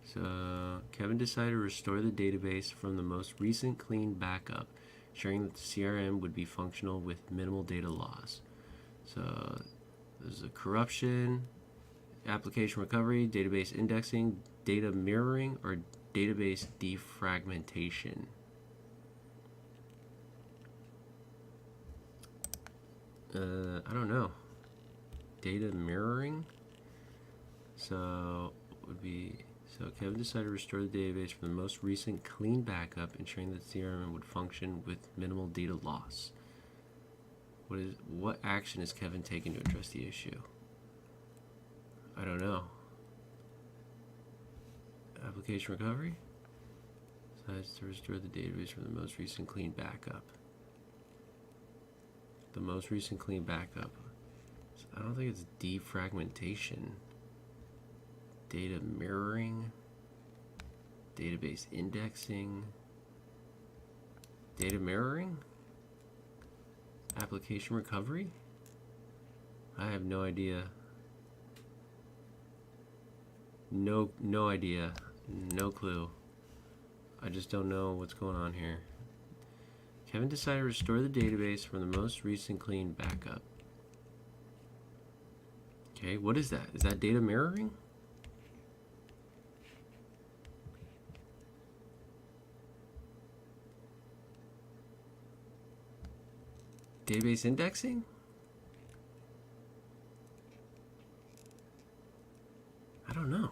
So Kevin decided to restore the database from the most recent clean backup, ensuring that the CRM would be functional with minimal data loss. So there's a corruption, application recovery, database indexing, data mirroring, or database defragmentation. I don't know. Data mirroring? So Kevin decided to restore the database from the most recent clean backup, ensuring that the CRM would function with minimal data loss. What action is Kevin taking to address the issue? I don't know. Application recovery? Decides to restore the database from the most recent clean backup. The most recent clean backup. I don't think it's defragmentation. Data mirroring, database indexing, data mirroring, application recovery? I have no idea. No idea. No clue. I just don't know what's going on here. Kevin decided to restore the database from the most recent clean backup. Okay, what is that? Is that data mirroring? Database indexing? I don't know.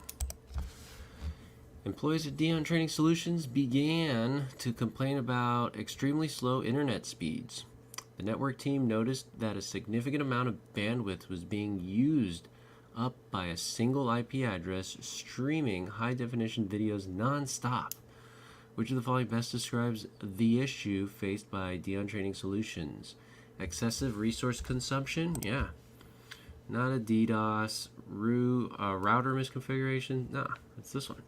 Employees at Dion Training Solutions began to complain about extremely slow internet speeds. The network team noticed that a significant amount of bandwidth was being used up by a single IP address streaming high-definition videos non-stop. Which of the following best describes the issue faced by Dion Training Solutions? Excessive resource consumption? Yeah. Not a DDoS. Router misconfiguration? Nah, it's this one.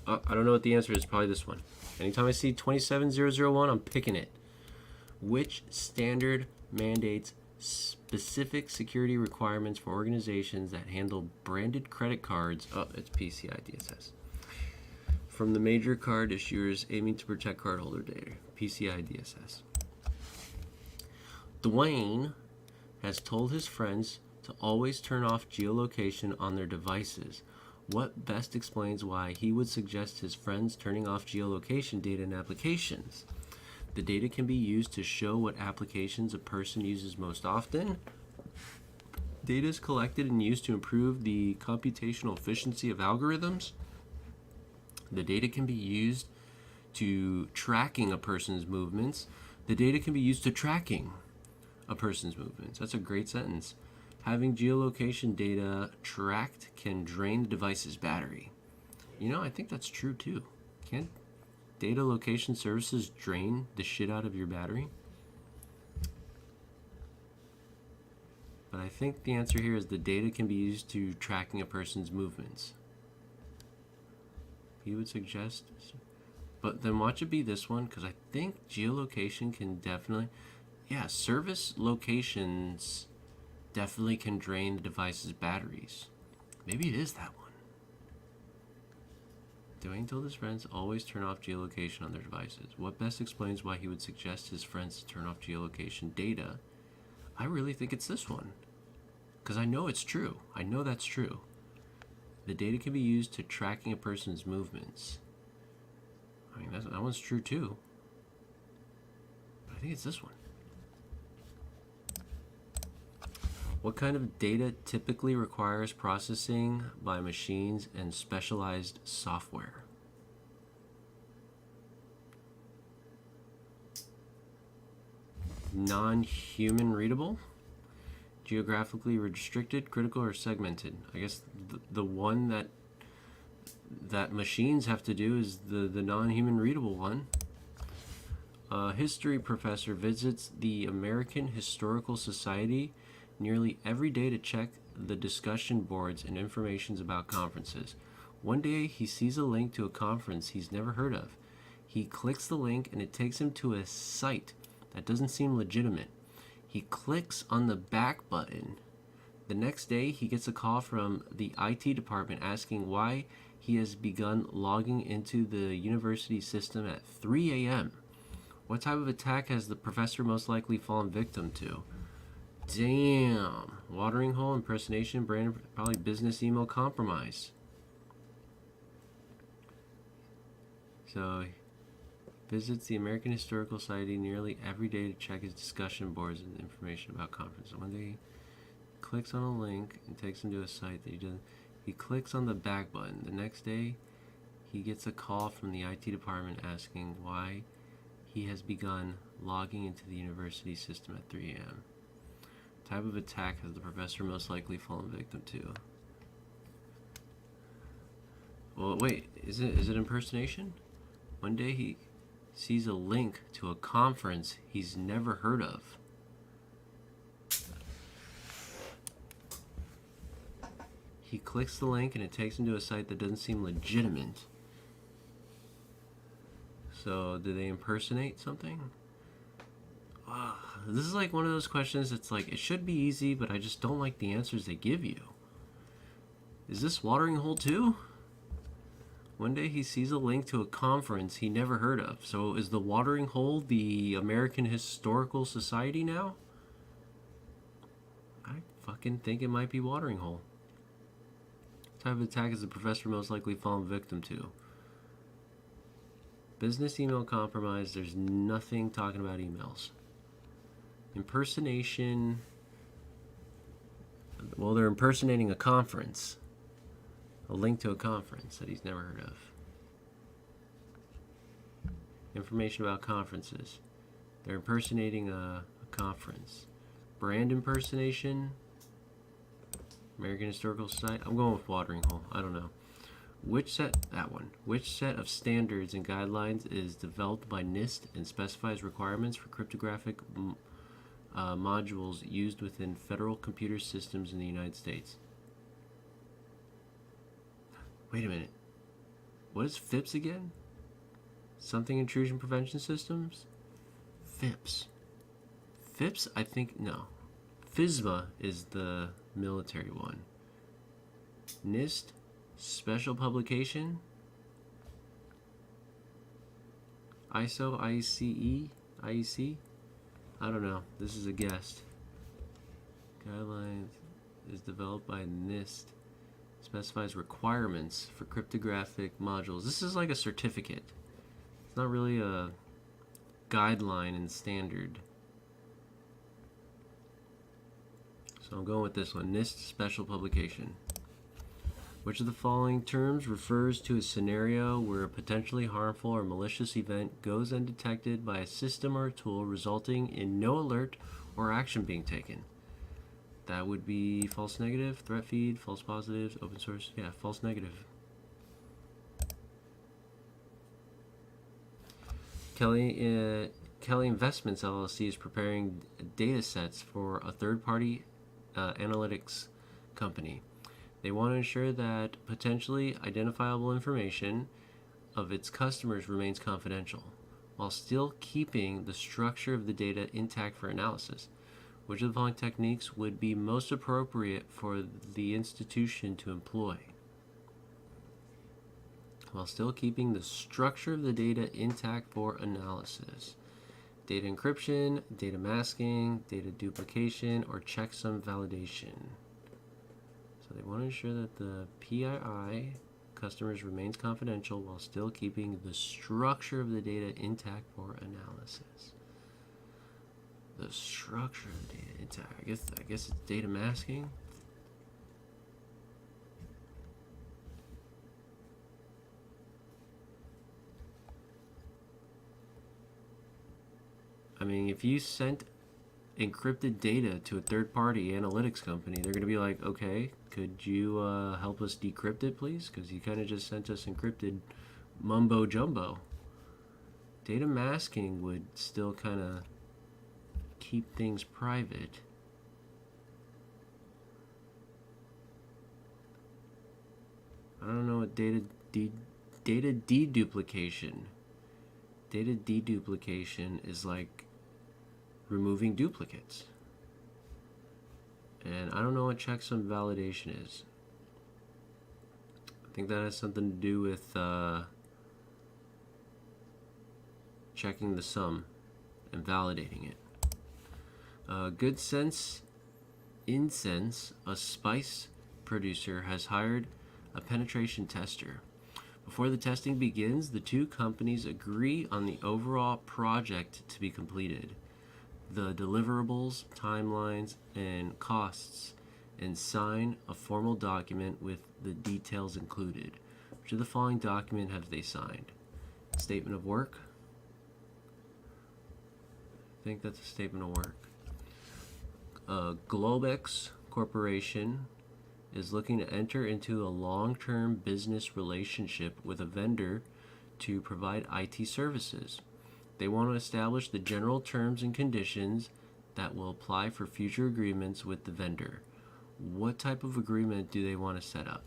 Oh, I don't know what the answer is. Probably this one. Anytime I see 27001, I'm picking it. Which standard mandates specific security requirements for organizations that handle branded credit cards? Oh, it's PCI DSS. From the major card issuers aiming to protect cardholder data. PCI DSS. Dwayne has told his friends to always turn off geolocation on their devices. What best explains why he would suggest his friends turning off geolocation data in applications? The data can be used to show what applications a person uses most often. Data is collected and used to improve the computational efficiency of algorithms. The data can be used to tracking a person's movements. The data can be used to tracking a person's movements. That's a great sentence. Having geolocation data tracked can drain the device's battery. You know, I think that's true too. Can't data location services drain the shit out of your battery? But I think the answer here is the data can be used to tracking a person's movements. He would suggest, but then watch it be this one, because I think geolocation can definitely, yeah, service locations definitely can drain the device's batteries. Maybe it is that one. Dwayne told his friends always turn off geolocation on their devices. What best explains why he would suggest his friends to turn off geolocation data? I really think it's this one, because I know it's true. I know that's true. The data can be used to tracking a person's movements. I mean, that one's true too. But I think it's this one. What kind of data typically requires processing by machines and specialized software? Non-human readable? Geographically restricted, critical, or segmented? I guess the one that machines have to do is the non-human readable one. A history professor visits the American Historical Society nearly every day to check the discussion boards and information about conferences. One day he sees a link to a conference he's never heard of. He clicks the link and it takes him to a site that doesn't seem legitimate. He clicks on the back button. The next day he gets a call from the IT department asking why he has begun logging into the university system at 3 a.m. What type of attack has the professor most likely fallen victim to? Damn. Watering hole, impersonation, brand, probably business email compromise. So, visits the American Historical Society nearly every day to check his discussion boards and information about conferences. One day he clicks on a link and takes him to a site that he doesn't. He clicks on the back button. The next day, he gets a call from the IT department asking why he has begun logging into the university system at 3 a.m. Type of attack has the professor most likely fallen victim to? Well, wait, is it impersonation? One day he sees a link to a conference he's never heard of. He clicks the link and it takes him to a site that doesn't seem legitimate. So, did they impersonate something? This is like one of those questions that's like, it should be easy, but I just don't like the answers they give you. Is this watering hole too? One day he sees a link to a conference he never heard of. So is the watering hole the American Historical Society now? I fucking think it might be watering hole. What type of attack is the professor most likely fallen victim to? Business email compromise. There's nothing talking about emails. Impersonation. Well, they're impersonating a conference. A link to a conference that he's never heard of. Information about conferences. They're impersonating a conference. Brand impersonation. American Historical Society. I'm going with watering hole. I don't know. Which set of standards and guidelines is developed by NIST and specifies requirements for cryptographic modules used within federal computer systems in the United States? Wait a minute. What is FIPS again? Something intrusion prevention systems? FIPS. FIPS, I think, no. FISMA is the military one. NIST, special publication. ISO, IEC? I don't know. This is a guess. Guidelines is developed by NIST. Specifies requirements for cryptographic modules. This is like a certificate. It's not really a guideline and standard. So I'm going with this one. NIST special publication. Which of the following terms refers to a scenario where a potentially harmful or malicious event goes undetected by a system or a tool, resulting in no alert or action being taken? That would be false negative, threat feed, false positives, open source. Yeah, false negative. Kelly Investments LLC is preparing data sets for a third-party analytics company. They want to ensure that potentially identifiable information of its customers remains confidential, while still keeping the structure of the data intact for analysis. Which of the following techniques would be most appropriate for the institution to employ, while still keeping the structure of the data intact for analysis? Data encryption, data masking, data duplication, or checksum validation. So they want to ensure that the PII customers remains confidential while still keeping the structure of the data intact for analysis. The structure of the data intact. I guess it's data masking. I mean, if you sent encrypted data to a third-party analytics company, they're going to be like, okay, could you help us decrypt it, please? Because you kind of just sent us encrypted mumbo-jumbo. Data masking would still kind of keep things private. I don't know what data deduplication. Data deduplication is like removing duplicates. And I don't know what checksum validation is. I think that has something to do with checking the sum and validating it. Good Sense Incense, a spice producer, has hired a penetration tester. Before the testing begins, the two companies agree on the overall project to be completed, the deliverables, timelines, and costs, and sign a formal document with the details included. Which of the following document have they signed? Statement of work? I think that's a statement of work. Globex Corporation is looking to enter into a long-term business relationship with a vendor to provide IT services. They want to establish the general terms and conditions that will apply for future agreements with the vendor. What type of agreement do they want to set up?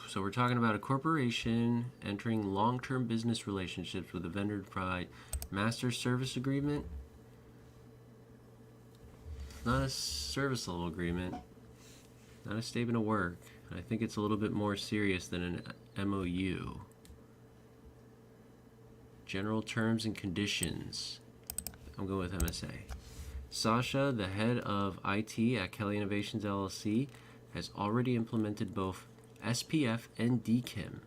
So we're talking about a corporation entering long-term business relationships with a vendor to provide master service agreement. Not a service level agreement, not a statement of work. I think it's a little bit more serious than an MOU. General terms and conditions. I'm going with MSA. Sasha, the head of IT at Kelly Innovations LLC, has already implemented both SPF and DKIM.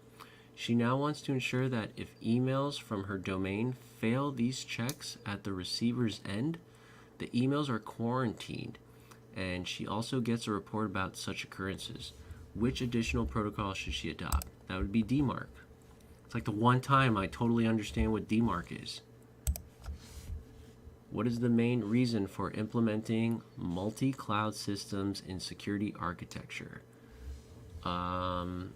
She now wants to ensure that if emails from her domain fail these checks at the receiver's end, the emails are quarantined, and she also gets a report about such occurrences. Which additional protocol should she adopt? That would be DMARC. It's like the one time I totally understand what DMARC is. What is the main reason for implementing multi-cloud systems in security architecture? To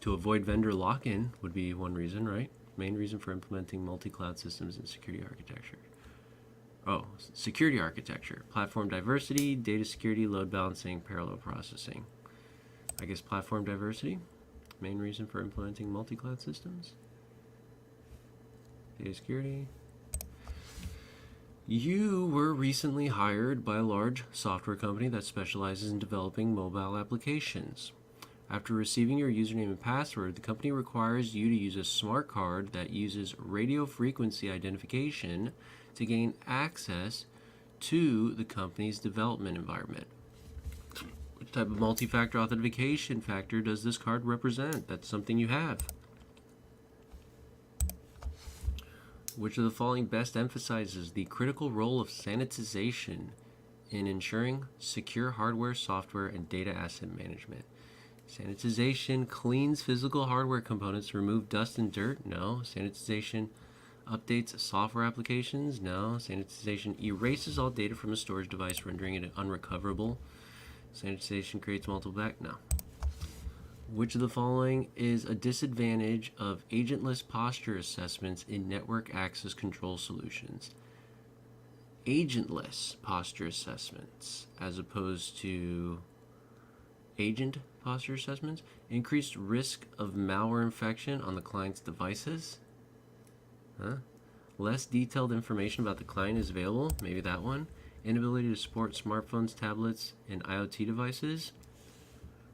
avoid vendor lock-in would be one reason, right? Main reason for implementing multi-cloud systems in security architecture. Oh, security architecture, platform diversity, data security, load balancing, parallel processing. I guess platform diversity, main reason for implementing multi-cloud systems. Data security. You were recently hired by a large software company that specializes in developing mobile applications. After receiving your username and password, the company requires you to use a smart card that uses radio frequency identification to gain access to the company's development environment. Which type of multi-factor authentication factor does this card represent? That's something you have. Which of the following best emphasizes the critical role of sanitization in ensuring secure hardware, software, and data asset management? Sanitization cleans physical hardware components to remove dust and dirt? No. Sanitization updates software applications? No. Sanitization erases all data from a storage device, rendering it unrecoverable? Sanitization creates multiple back? No. Which of the following is a disadvantage of agentless posture assessments in network access control solutions? agentless posture assessments as opposed to agent posture assessments. Increased risk of malware infection on the client's devices. Less detailed information about the client is available. Maybe that one. Inability to support smartphones, tablets, and IoT devices.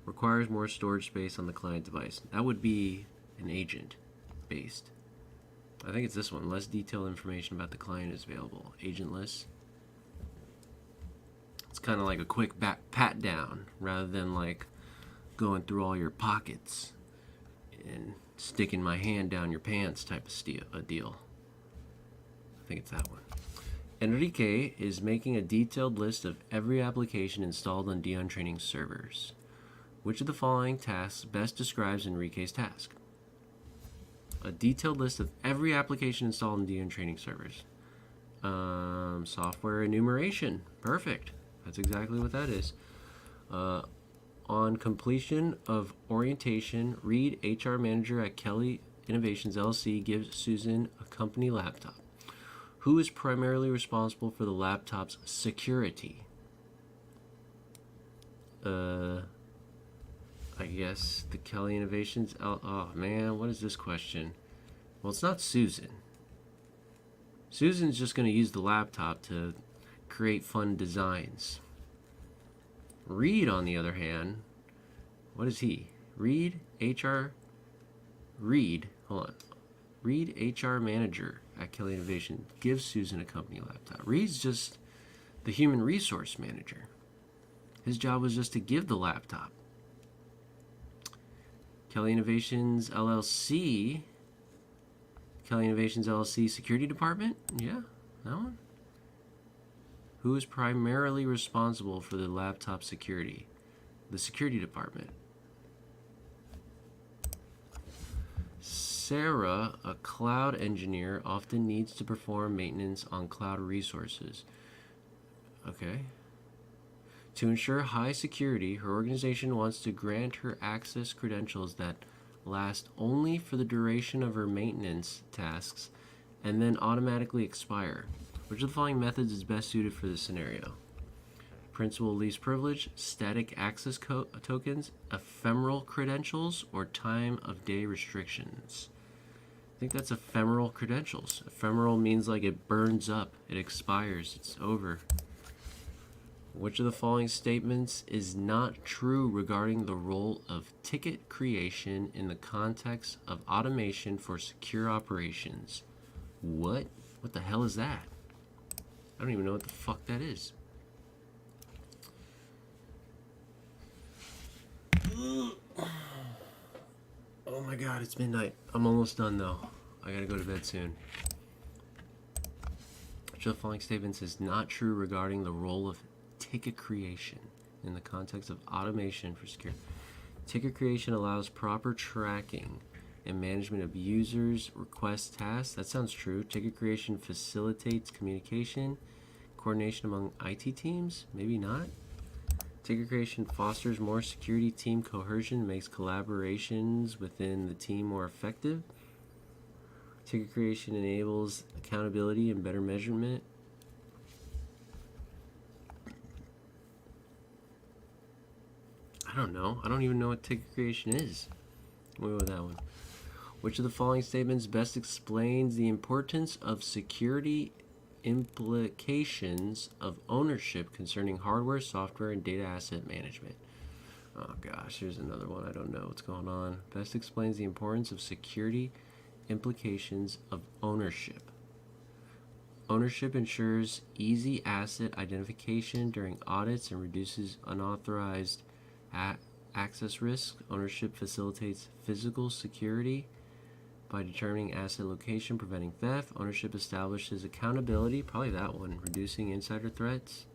Requires more storage space on the client device. That would be an agent based. I think it's this one. Less detailed information about the client is available. Agentless. It's kind of like a quick pat down rather than like going through all your pockets and sticking my hand down your pants type of deal. I think it's that one. Enrique is making a detailed list of every application installed on Dion training servers. Which of the following tasks best describes Enrique's task? A detailed list of every application installed on Dion training servers. Software enumeration. Perfect. That's exactly what that is. On completion of orientation, Reed, HR manager at Kelly Innovations LLC, gives Susan a company laptop. Who is primarily responsible for the laptop's security? I guess the Kelly Innovations. Oh man, what is this question? Well, it's not Susan. Susan's just going to use the laptop to create fun designs. Reed, on the other hand, what is he? Reed, HR manager at Kelly Innovation, gives Susan a company laptop. Reed's just the human resource manager. His job was just to give the laptop. Kelly Innovations LLC Security Department? Yeah, that one. Who is primarily responsible for the laptop security? The security department. Sarah, a cloud engineer, often needs to perform maintenance on cloud resources. Okay. To ensure high security, her organization wants to grant her access credentials that last only for the duration of her maintenance tasks and then automatically expire. Which of the following methods is best suited for this scenario? Principal least privilege, static access tokens, ephemeral credentials, or time of day restrictions? I think that's ephemeral credentials. Ephemeral means like it burns up, it expires, it's over. Which of the following statements is not true regarding the role of ticket creation in the context of automation for secure operations? What? What the hell is that? I don't even know what the fuck that is. Oh my god, it's midnight. I'm almost done though. I gotta go to bed soon. Which of the following statements is not true regarding the role of ticket creation in the context of automation for security? Ticket creation allows proper tracking and management of users' request tasks. That sounds true. Ticket creation facilitates communication, coordination among IT teams. Maybe not. Ticket creation fosters more security team cohesion, makes collaborations within the team more effective. Ticket creation enables accountability and better measurement. I don't know. I don't even know what ticket creation is. We'll go with that one. Which of the following statements best explains the importance of security implications of ownership concerning hardware, software, and data asset management? Oh gosh, here's another one. I don't know what's going on. Best explains the importance of security implications of ownership. Ownership ensures easy asset identification during audits and reduces unauthorized access risk. Ownership facilitates physical security by determining asset location, preventing theft. Ownership establishes accountability, probably that one, reducing insider threats.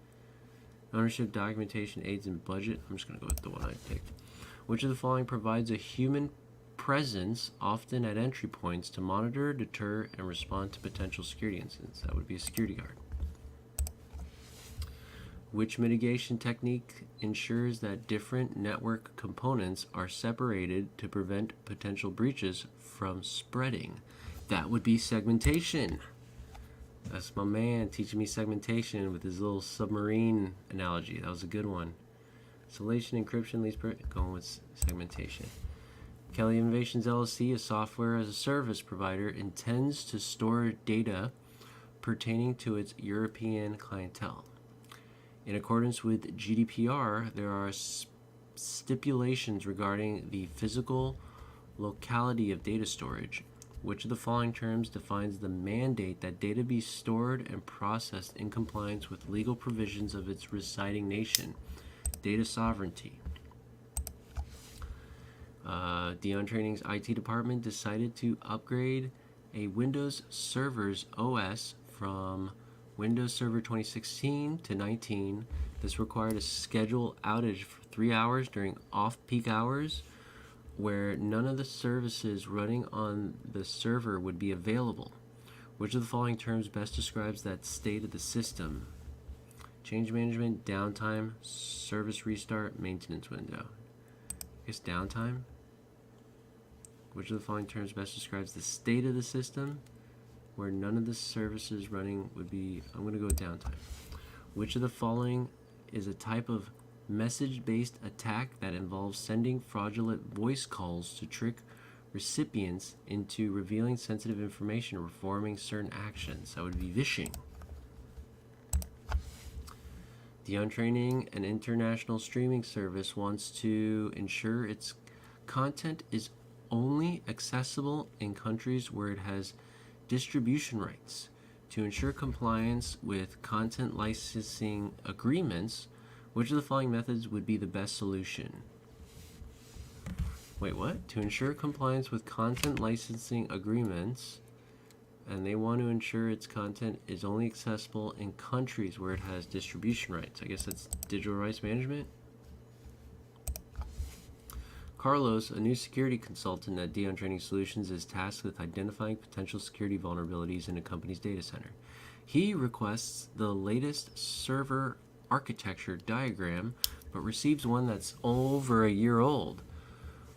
Ownership documentation aids in budget. I'm just going to go with the one I picked. Which of the following provides a human presence, often at entry points, to monitor, deter, and respond to potential security incidents? That would be a security guard. Which mitigation technique ensures that different network components are separated to prevent potential breaches from spreading? That would be segmentation. That's my man teaching me segmentation with his little submarine analogy. That was a good one. Isolation, encryption, least going with segmentation. Kelly Innovations LLC, a software as a service provider, intends to store data pertaining to its European clientele. In accordance with GDPR, there are stipulations regarding the physical locality of data storage. Which of the following terms defines the mandate that data be stored and processed in compliance with legal provisions of its residing nation? Data sovereignty. Dion Training's IT department decided to upgrade a Windows Server's OS from Windows Server 2016 to 19. This required a scheduled outage for 3 hours during off-peak hours, where none of the services running on the server would be available. Which of the following terms best describes that state of the system? Change management, downtime, service restart, maintenance window. I guess downtime. Which of the following terms best describes the state of the system where none of the services running would be? I'm going to go with downtime. Which of the following is a type of message-based attack that involves sending fraudulent voice calls to trick recipients into revealing sensitive information or performing certain actions? That would be vishing. Dion Training, an international streaming service, wants to ensure its content is only accessible in countries where it has distribution rights. To ensure compliance with content licensing agreements, which of the following methods would be the best solution? Wait, what? To ensure compliance with content licensing agreements, and they want to ensure its content is only accessible in countries where it has distribution rights. I guess that's digital rights management. Carlos, a new security consultant at Dion Training Solutions, is tasked with identifying potential security vulnerabilities in a company's data center. He requests the latest server architecture diagram, but receives one that's over a year old.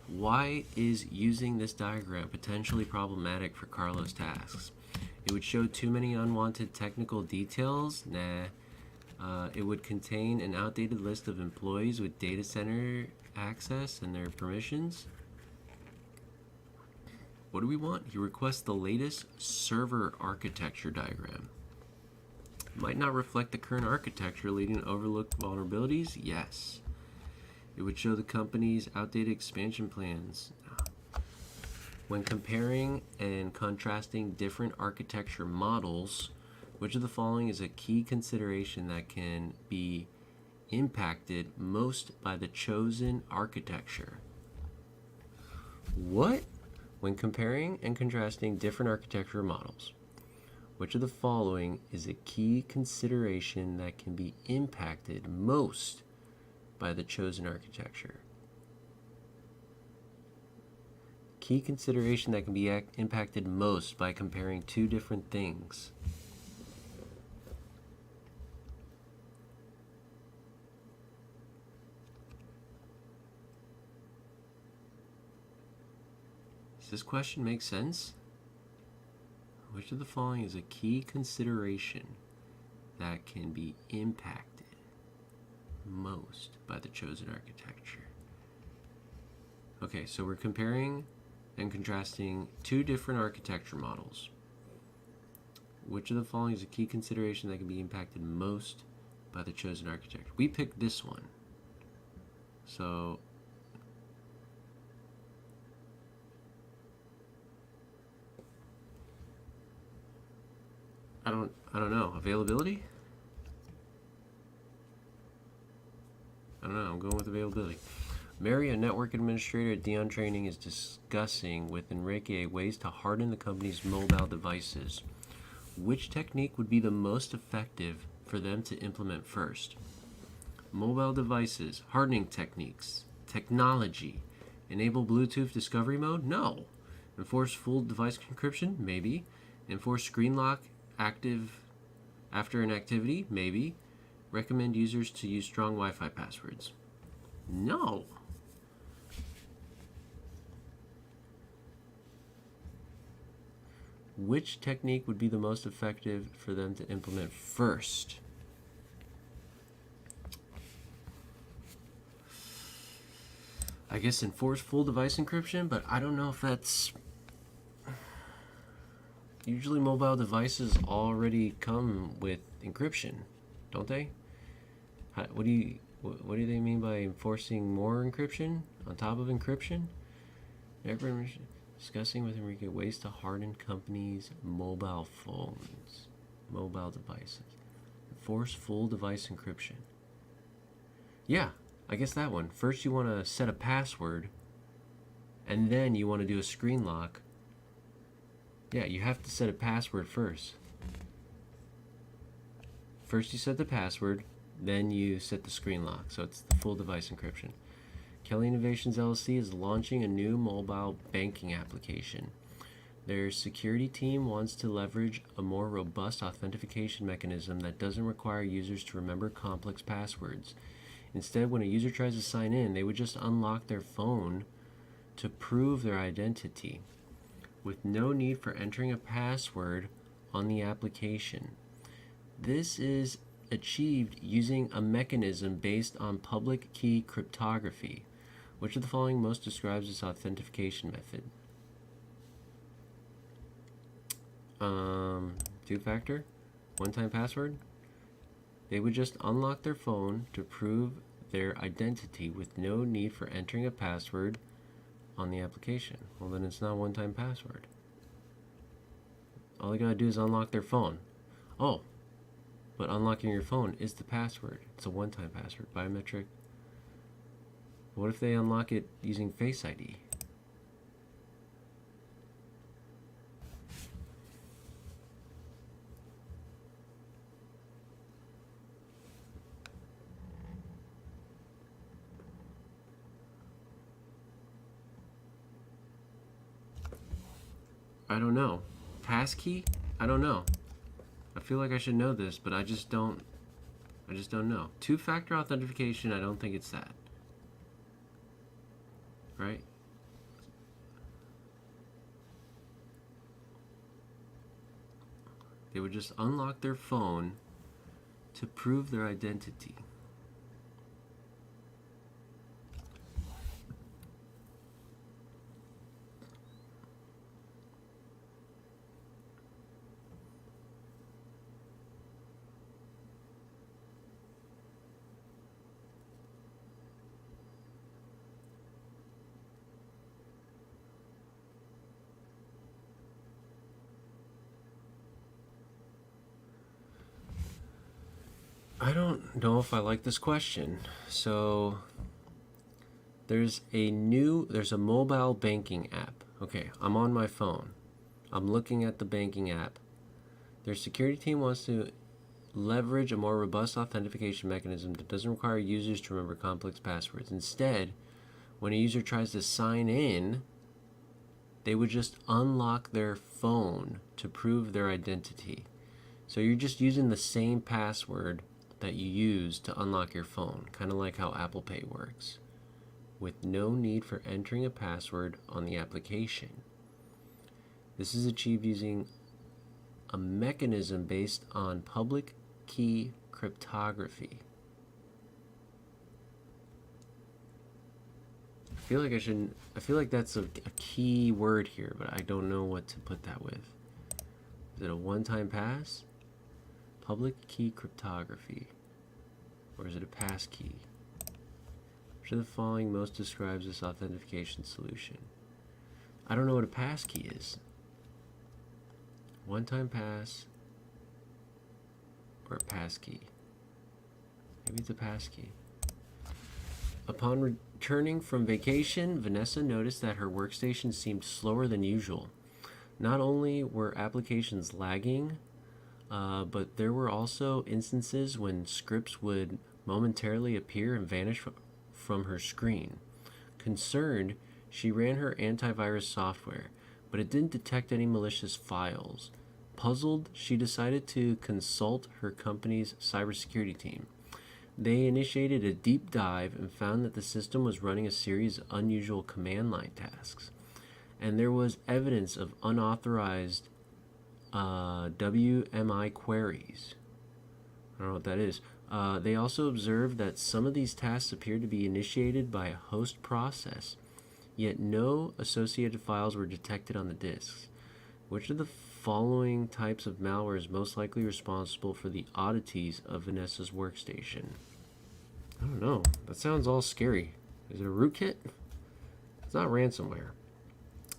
Why is using this diagram potentially problematic for Carlos' tasks? It would show too many unwanted technical details? Nah. It would contain an outdated list of employees with data center access and their permissions. What do we want? He requests the latest server architecture diagram. Might not reflect the current architecture, leading to overlooked vulnerabilities? Yes. It would show the company's outdated expansion plans. When comparing and contrasting different architecture models, which of the following is a key consideration that can be impacted most by the chosen architecture? What? When comparing and contrasting different architecture models, which of the following is a key consideration that can be impacted most by the chosen architecture? Key consideration that can be impacted most by comparing two different things. Does this question make sense? Which of the following is a key consideration that can be impacted most by the chosen architecture? Okay, so we're comparing and contrasting two different architecture models. Which of the following is a key consideration that can be impacted most by the chosen architecture? We picked this one. So I don't know. Availability? I don't know. I'm going with availability. Mary, a network administrator at Dion Training, is discussing with Enrique ways to harden the company's mobile devices. Which technique would be the most effective for them to implement first? Mobile devices, hardening techniques, technology, enable Bluetooth discovery mode? No. Enforce full device encryption? Maybe. Enforce screen lock active after an activity? Maybe. Recommend users to use strong Wi-Fi passwords? No. which technique would be the most effective for them to implement first? I guess enforce full device encryption, but I don't know if that's... Usually mobile devices already come with encryption, don't they? What do they mean by enforcing more encryption on top of encryption? Discussing with Enrique ways to harden companies' mobile phones, mobile devices. Enforce full device encryption. Yeah, I guess that one. First you want to set a password, and then you want to do a screen lock. Yeah, you have to set a password first. First you set the password, then you set the screen lock. So it's the full device encryption. Kelly Innovations LLC is launching a new mobile banking application. Their security team wants to leverage a more robust authentication mechanism that doesn't require users to remember complex passwords. Instead, when a user tries to sign in, they would just unlock their phone to prove their identity, with no need for entering a password on the application. This is achieved using a mechanism based on public key cryptography. Which of the following most describes this authentication method? Two-factor? One-time password? They would just unlock their phone to prove their identity with no need for entering a password on the application. Well, then it's not one-time password. All they gotta do is unlock their phone. Oh, but unlocking your phone is the password. It's a one-time password, biometric. What if they unlock it using Face ID? I don't know. Passkey? I don't know. I feel like I should know this, but I just don't know. Two-factor authentication, I don't think it's that. Right? They would just unlock their phone to prove their identity. I don't know if I like this question. So there's a mobile banking app. Okay, I'm on my phone. I'm looking at the banking app. Their security team wants to leverage a more robust authentication mechanism that doesn't require users to remember complex passwords. Instead, when a user tries to sign in, they would just unlock their phone to prove their identity. So you're just using the same password that you use to unlock your phone, kind of like how Apple Pay works, with no need for entering a password on the application. This is achieved using a mechanism based on public key cryptography. I feel like that's a key word here, but I don't know what to put that with. Is it a one-time pass? Public key cryptography. Or is it a passkey? Which of the following most describes this authentication solution? I don't know what a passkey is. One-time pass or a passkey? Maybe it's a passkey. Upon returning from vacation, Vanessa noticed that her workstation seemed slower than usual. Not only were applications lagging, but there were also instances when scripts would momentarily appear and vanish from her screen. Concerned, she ran her antivirus software, but it didn't detect any malicious files. Puzzled, she decided to consult her company's cybersecurity team. They initiated a deep dive and found that the system was running a series of unusual command line tasks, and there was evidence of unauthorized WMI queries. I don't know what that is. They also observed that some of these tasks appeared to be initiated by a host process, yet no associated files were detected on the disks. Which of the following types of malware is most likely responsible for the oddities of Vanessa's workstation? I don't know. That sounds all scary. Is it a rootkit? It's not ransomware.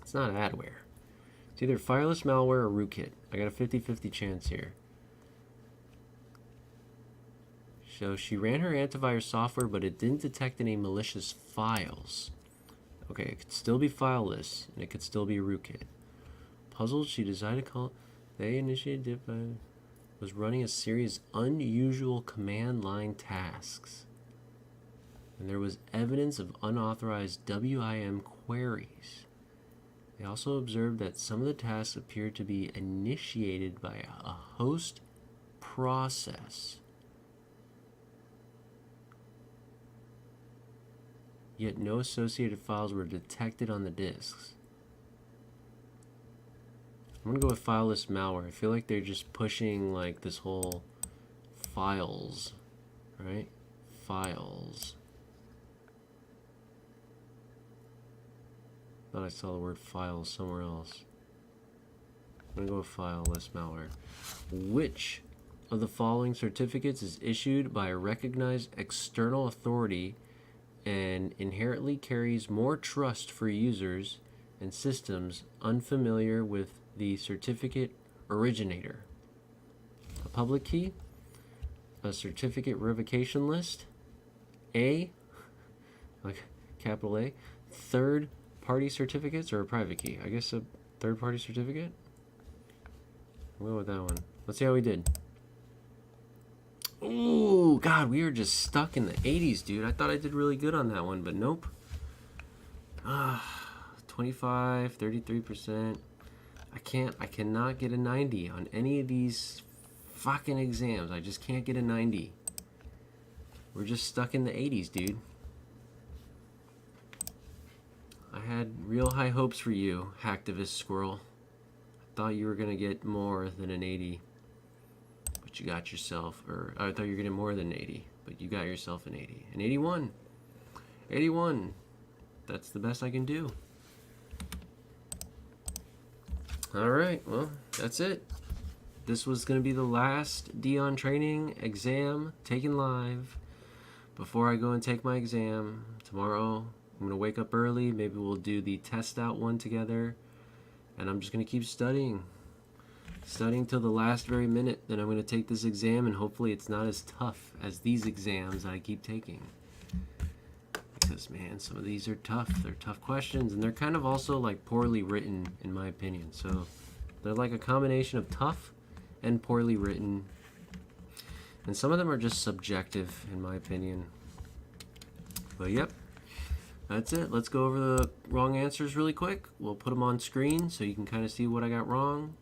It's not adware. It's either fireless malware or rootkit. I got a 50-50 chance here. So she ran her antivirus software, but it didn't detect any malicious files. Okay, it could still be fileless, and it could still be a rootkit. Puzzled, she decided to call. They initiated it by was running a series of unusual command line tasks, and there was evidence of unauthorized WIM queries. They also observed that some of the tasks appeared to be initiated by a host process, yet no associated files were detected on the disks. I'm gonna go with fileless malware. I feel like they're just pushing like this whole files, right? Files. Thought I saw the word files somewhere else. I'm gonna go with fileless malware. Which of the following certificates is issued by a recognized external authority and inherently carries more trust for users and systems unfamiliar with the certificate originator? A public key, a certificate revocation list, A, like capital A, third party certificates, or a private key? I guess a third party certificate? We'll go with that one. Let's see how we did. Ooh, God, we were just stuck in the 80s, dude. I thought I did really good on that one, but nope. 25, 33%. I cannot get a 90 on any of these fucking exams. I just can't get a 90. We're just stuck in the 80s, dude. I had real high hopes for you, Hacktivist Squirrel. I thought you were gonna get more than an 80. But you got yourself, or I thought you were getting more than an 80, but you got yourself an 80. An 81. 81. That's the best I can do. Alright, well, that's it. This was going to be the last Dion training exam taken live before I go and take my exam. Tomorrow, I'm going to wake up early. Maybe we'll do the test out one together. And I'm just going to keep studying. Studying till the last very minute. Then I'm going to take this exam, and hopefully it's not as tough as these exams I keep taking. Because, man, some of these are tough. They're tough questions, and they're kind of also like poorly written, in my opinion. So they're like a combination of tough and poorly written, and some of them are just subjective, in my opinion. But yep, that's it. Let's go over the wrong answers really quick. We'll put them on screen so you can kind of see what I got wrong.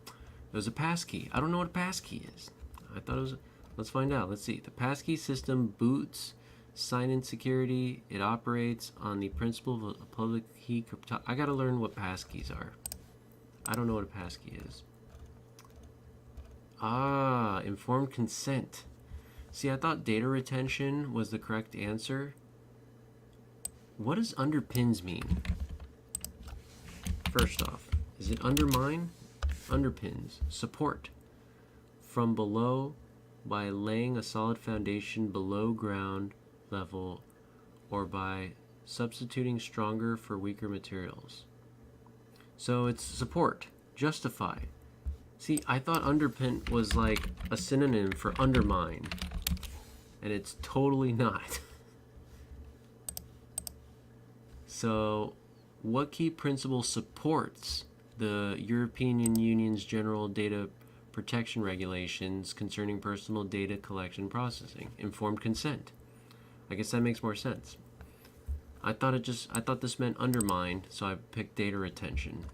There's a passkey. I don't know what a passkey is. I thought it was. Let's find out. Let's see. The passkey system boots sign-in security. It operates on the principle of a public key cryptography. I gotta learn what passkeys are. I don't know what a passkey is. Ah, informed consent. See, I thought data retention was the correct answer. What does underpins mean? First off, is it undermine? Underpins. Support. From below by laying a solid foundation below ground level, or by substituting stronger for weaker materials. So it's support. Justify. See, I thought underpin was like a synonym for undermine, and it's totally not. So what key principle supports the European Union's General Data Protection Regulations concerning personal data collection processing? Informed consent. I guess that makes more sense. I thought this meant undermined, so I picked data retention.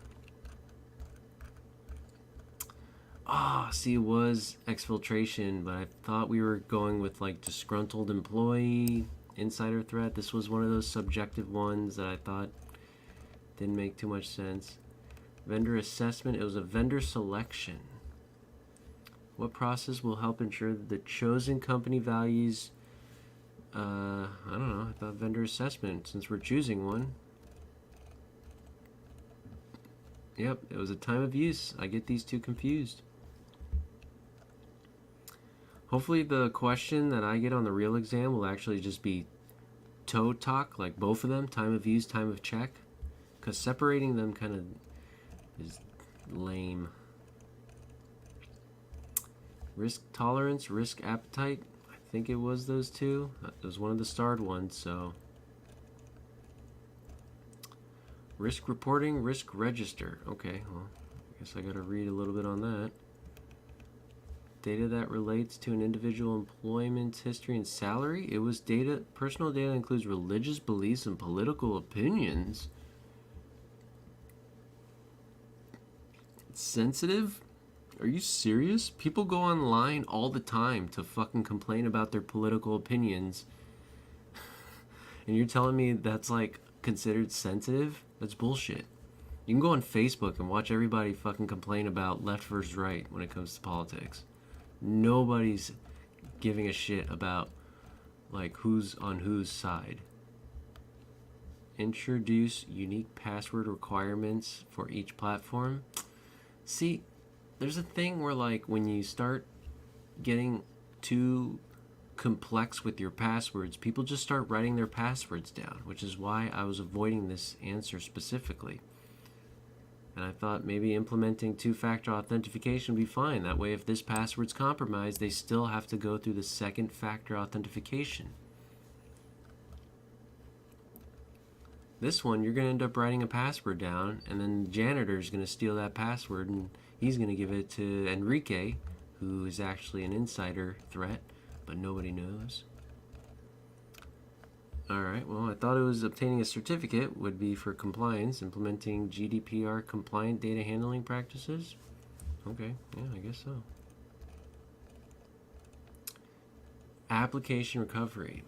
See, it was exfiltration, but I thought we were going with like disgruntled employee, insider threat. This was one of those subjective ones that I thought didn't make too much sense. Vendor assessment, it was a vendor selection. What process will help ensure that the chosen company values, I don't know, I thought vendor assessment, since we're choosing one. Yep, it was a time of use. I get these two confused. Hopefully the question that I get on the real exam will actually just be toe talk, like both of them, time of use, time of check. Because separating them kind of is lame. Risk tolerance, risk appetite. I think it was those two. It was one of the starred ones, so. Risk reporting, risk register. Okay, well, I guess I gotta read a little bit on that. Data that relates to an individual employment history and salary. It was data, personal data includes religious beliefs and political opinions. It's sensitive? Are you serious? People go online all the time to fucking complain about their political opinions. And you're telling me that's like considered sensitive? That's bullshit. You can go on Facebook and watch everybody fucking complain about left versus right when it comes to politics. Nobody's giving a shit about like who's on whose side. Introduce unique password requirements for each platform. See, there's a thing where like when you start getting too complex with your passwords, people just start writing their passwords down, which is why I was avoiding this answer specifically. And I thought maybe implementing two-factor authentication would be fine. That way, if this password's compromised, they still have to go through the second-factor authentication. This one, you're going to end up writing a password down, and then the janitor's going to steal that password, and he's going to give it to Enrique, who is actually an insider threat, but nobody knows. Alright, well, I thought it was obtaining a certificate would be for compliance, implementing GDPR compliant data handling practices. Okay, yeah, I guess so. Application recovery.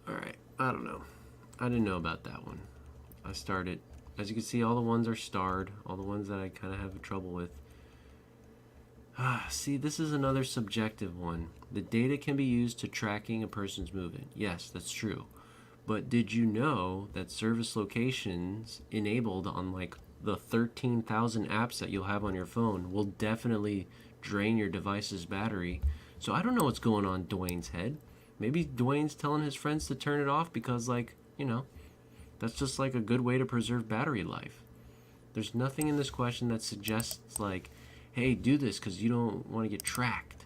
Alright, I don't know. I didn't know about that one. I started, as you can see, all the ones are starred, all the ones that I kind of have trouble with. See, this is another subjective one. The data can be used to tracking a person's movement. Yes, that's true. But did you know that service locations enabled on like the 13,000 apps that you'll have on your phone will definitely drain your device's battery? So I don't know what's going on in Dwayne's head. Maybe Dwayne's telling his friends to turn it off because, like, you know, that's just like a good way to preserve battery life. There's nothing in this question that suggests like, hey, do this because you don't want to get tracked.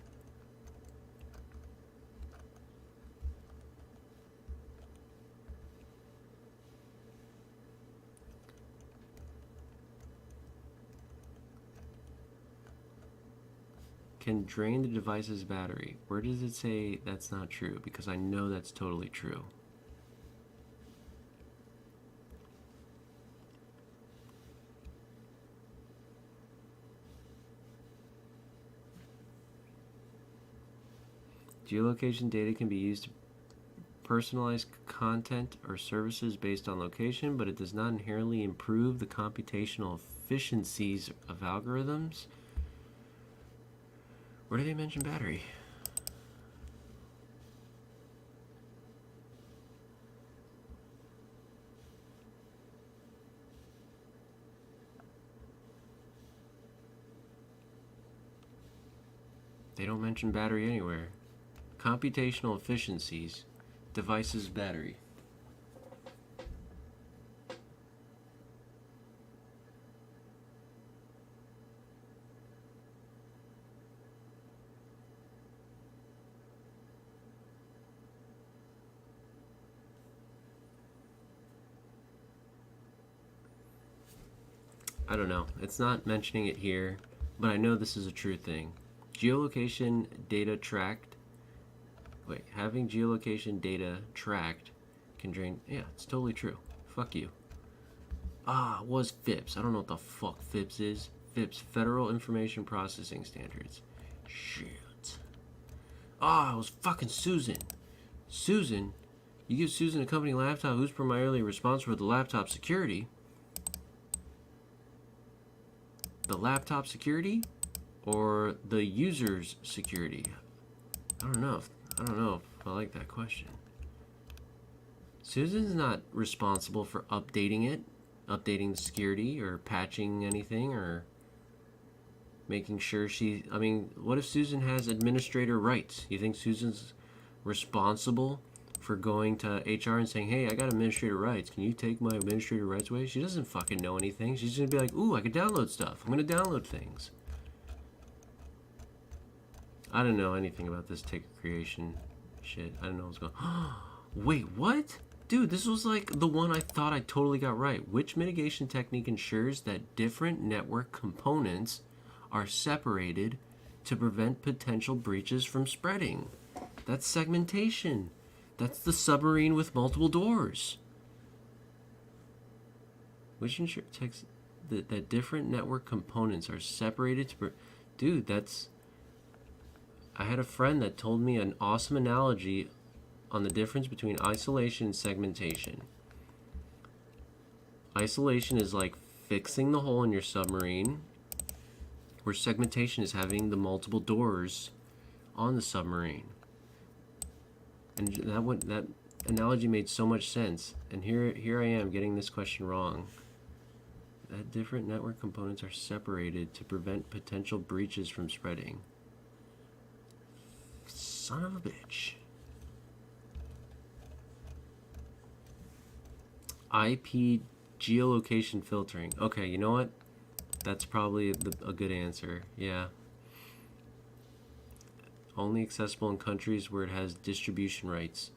Can drain the device's battery. Where does it say that's not true? Because I know that's totally true. Geolocation data can be used to personalize content or services based on location, but it does not inherently improve the computational efficiencies of algorithms. Where do they mention battery? They don't mention battery anywhere. Computational efficiencies, devices battery. I don't know. It's not mentioning it here, but I know this is a true thing. Geolocation data tracked. Wait, having geolocation data tracked can drain. Yeah, it's totally true. Fuck you. It was FIPS. I don't know what the fuck FIPS is. FIPS, Federal Information Processing Standards. Shit. It was fucking Susan. Susan? You give Susan a company laptop, who's primarily responsible for the laptop security? The laptop security? or the user's security? I don't know if I like that question. Susan's not responsible for updating the security or patching anything or making sure I mean, what if Susan has administrator rights? You think Susan's responsible for going to HR and saying, hey, I got administrator rights. Can you take my administrator rights away? She doesn't fucking know anything. She's going to be like, ooh, I can download stuff. I'm going to download things. I don't know anything about this ticket creation shit. I don't know what's going on. Wait, what? Dude, this was like the one I thought I totally got right. Which mitigation technique ensures that different network components are separated to prevent potential breaches from spreading? That's segmentation. That's the submarine with multiple doors. Which ensures that different network components are separated to... Dude, that's... I had a friend that told me an awesome analogy on the difference between isolation and segmentation. Isolation is like fixing the hole in your submarine, where segmentation is having the multiple doors on the submarine. And that analogy made so much sense. And here I am getting this question wrong. That different network components are separated to prevent potential breaches from spreading. Son of a bitch. IP geolocation filtering. Okay, you know what? That's probably a good answer. Yeah. Only accessible in countries where it has distribution rights.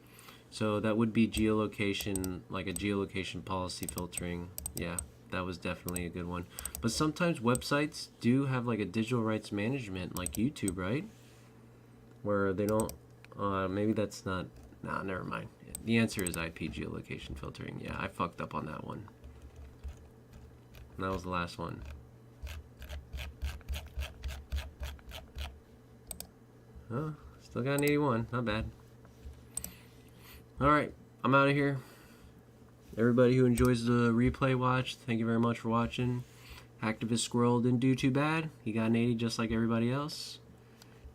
So that would be geolocation, like a geolocation policy filtering. Yeah, that was definitely a good one. But sometimes websites do have like a digital rights management, like YouTube, right? Where they don't, maybe that's not, nah, never mind. The answer is IP geolocation filtering. Yeah, I fucked up on that one. And that was the last one. Oh, still got an 81. Not bad. Alright, I'm out of here. Everybody who enjoys the replay watch, thank you very much for watching. Hacktivist Squirrel didn't do too bad. He got an 80 just like everybody else.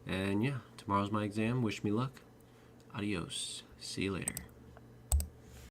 And yeah, tomorrow's my exam. Wish me luck. Adios. See you later.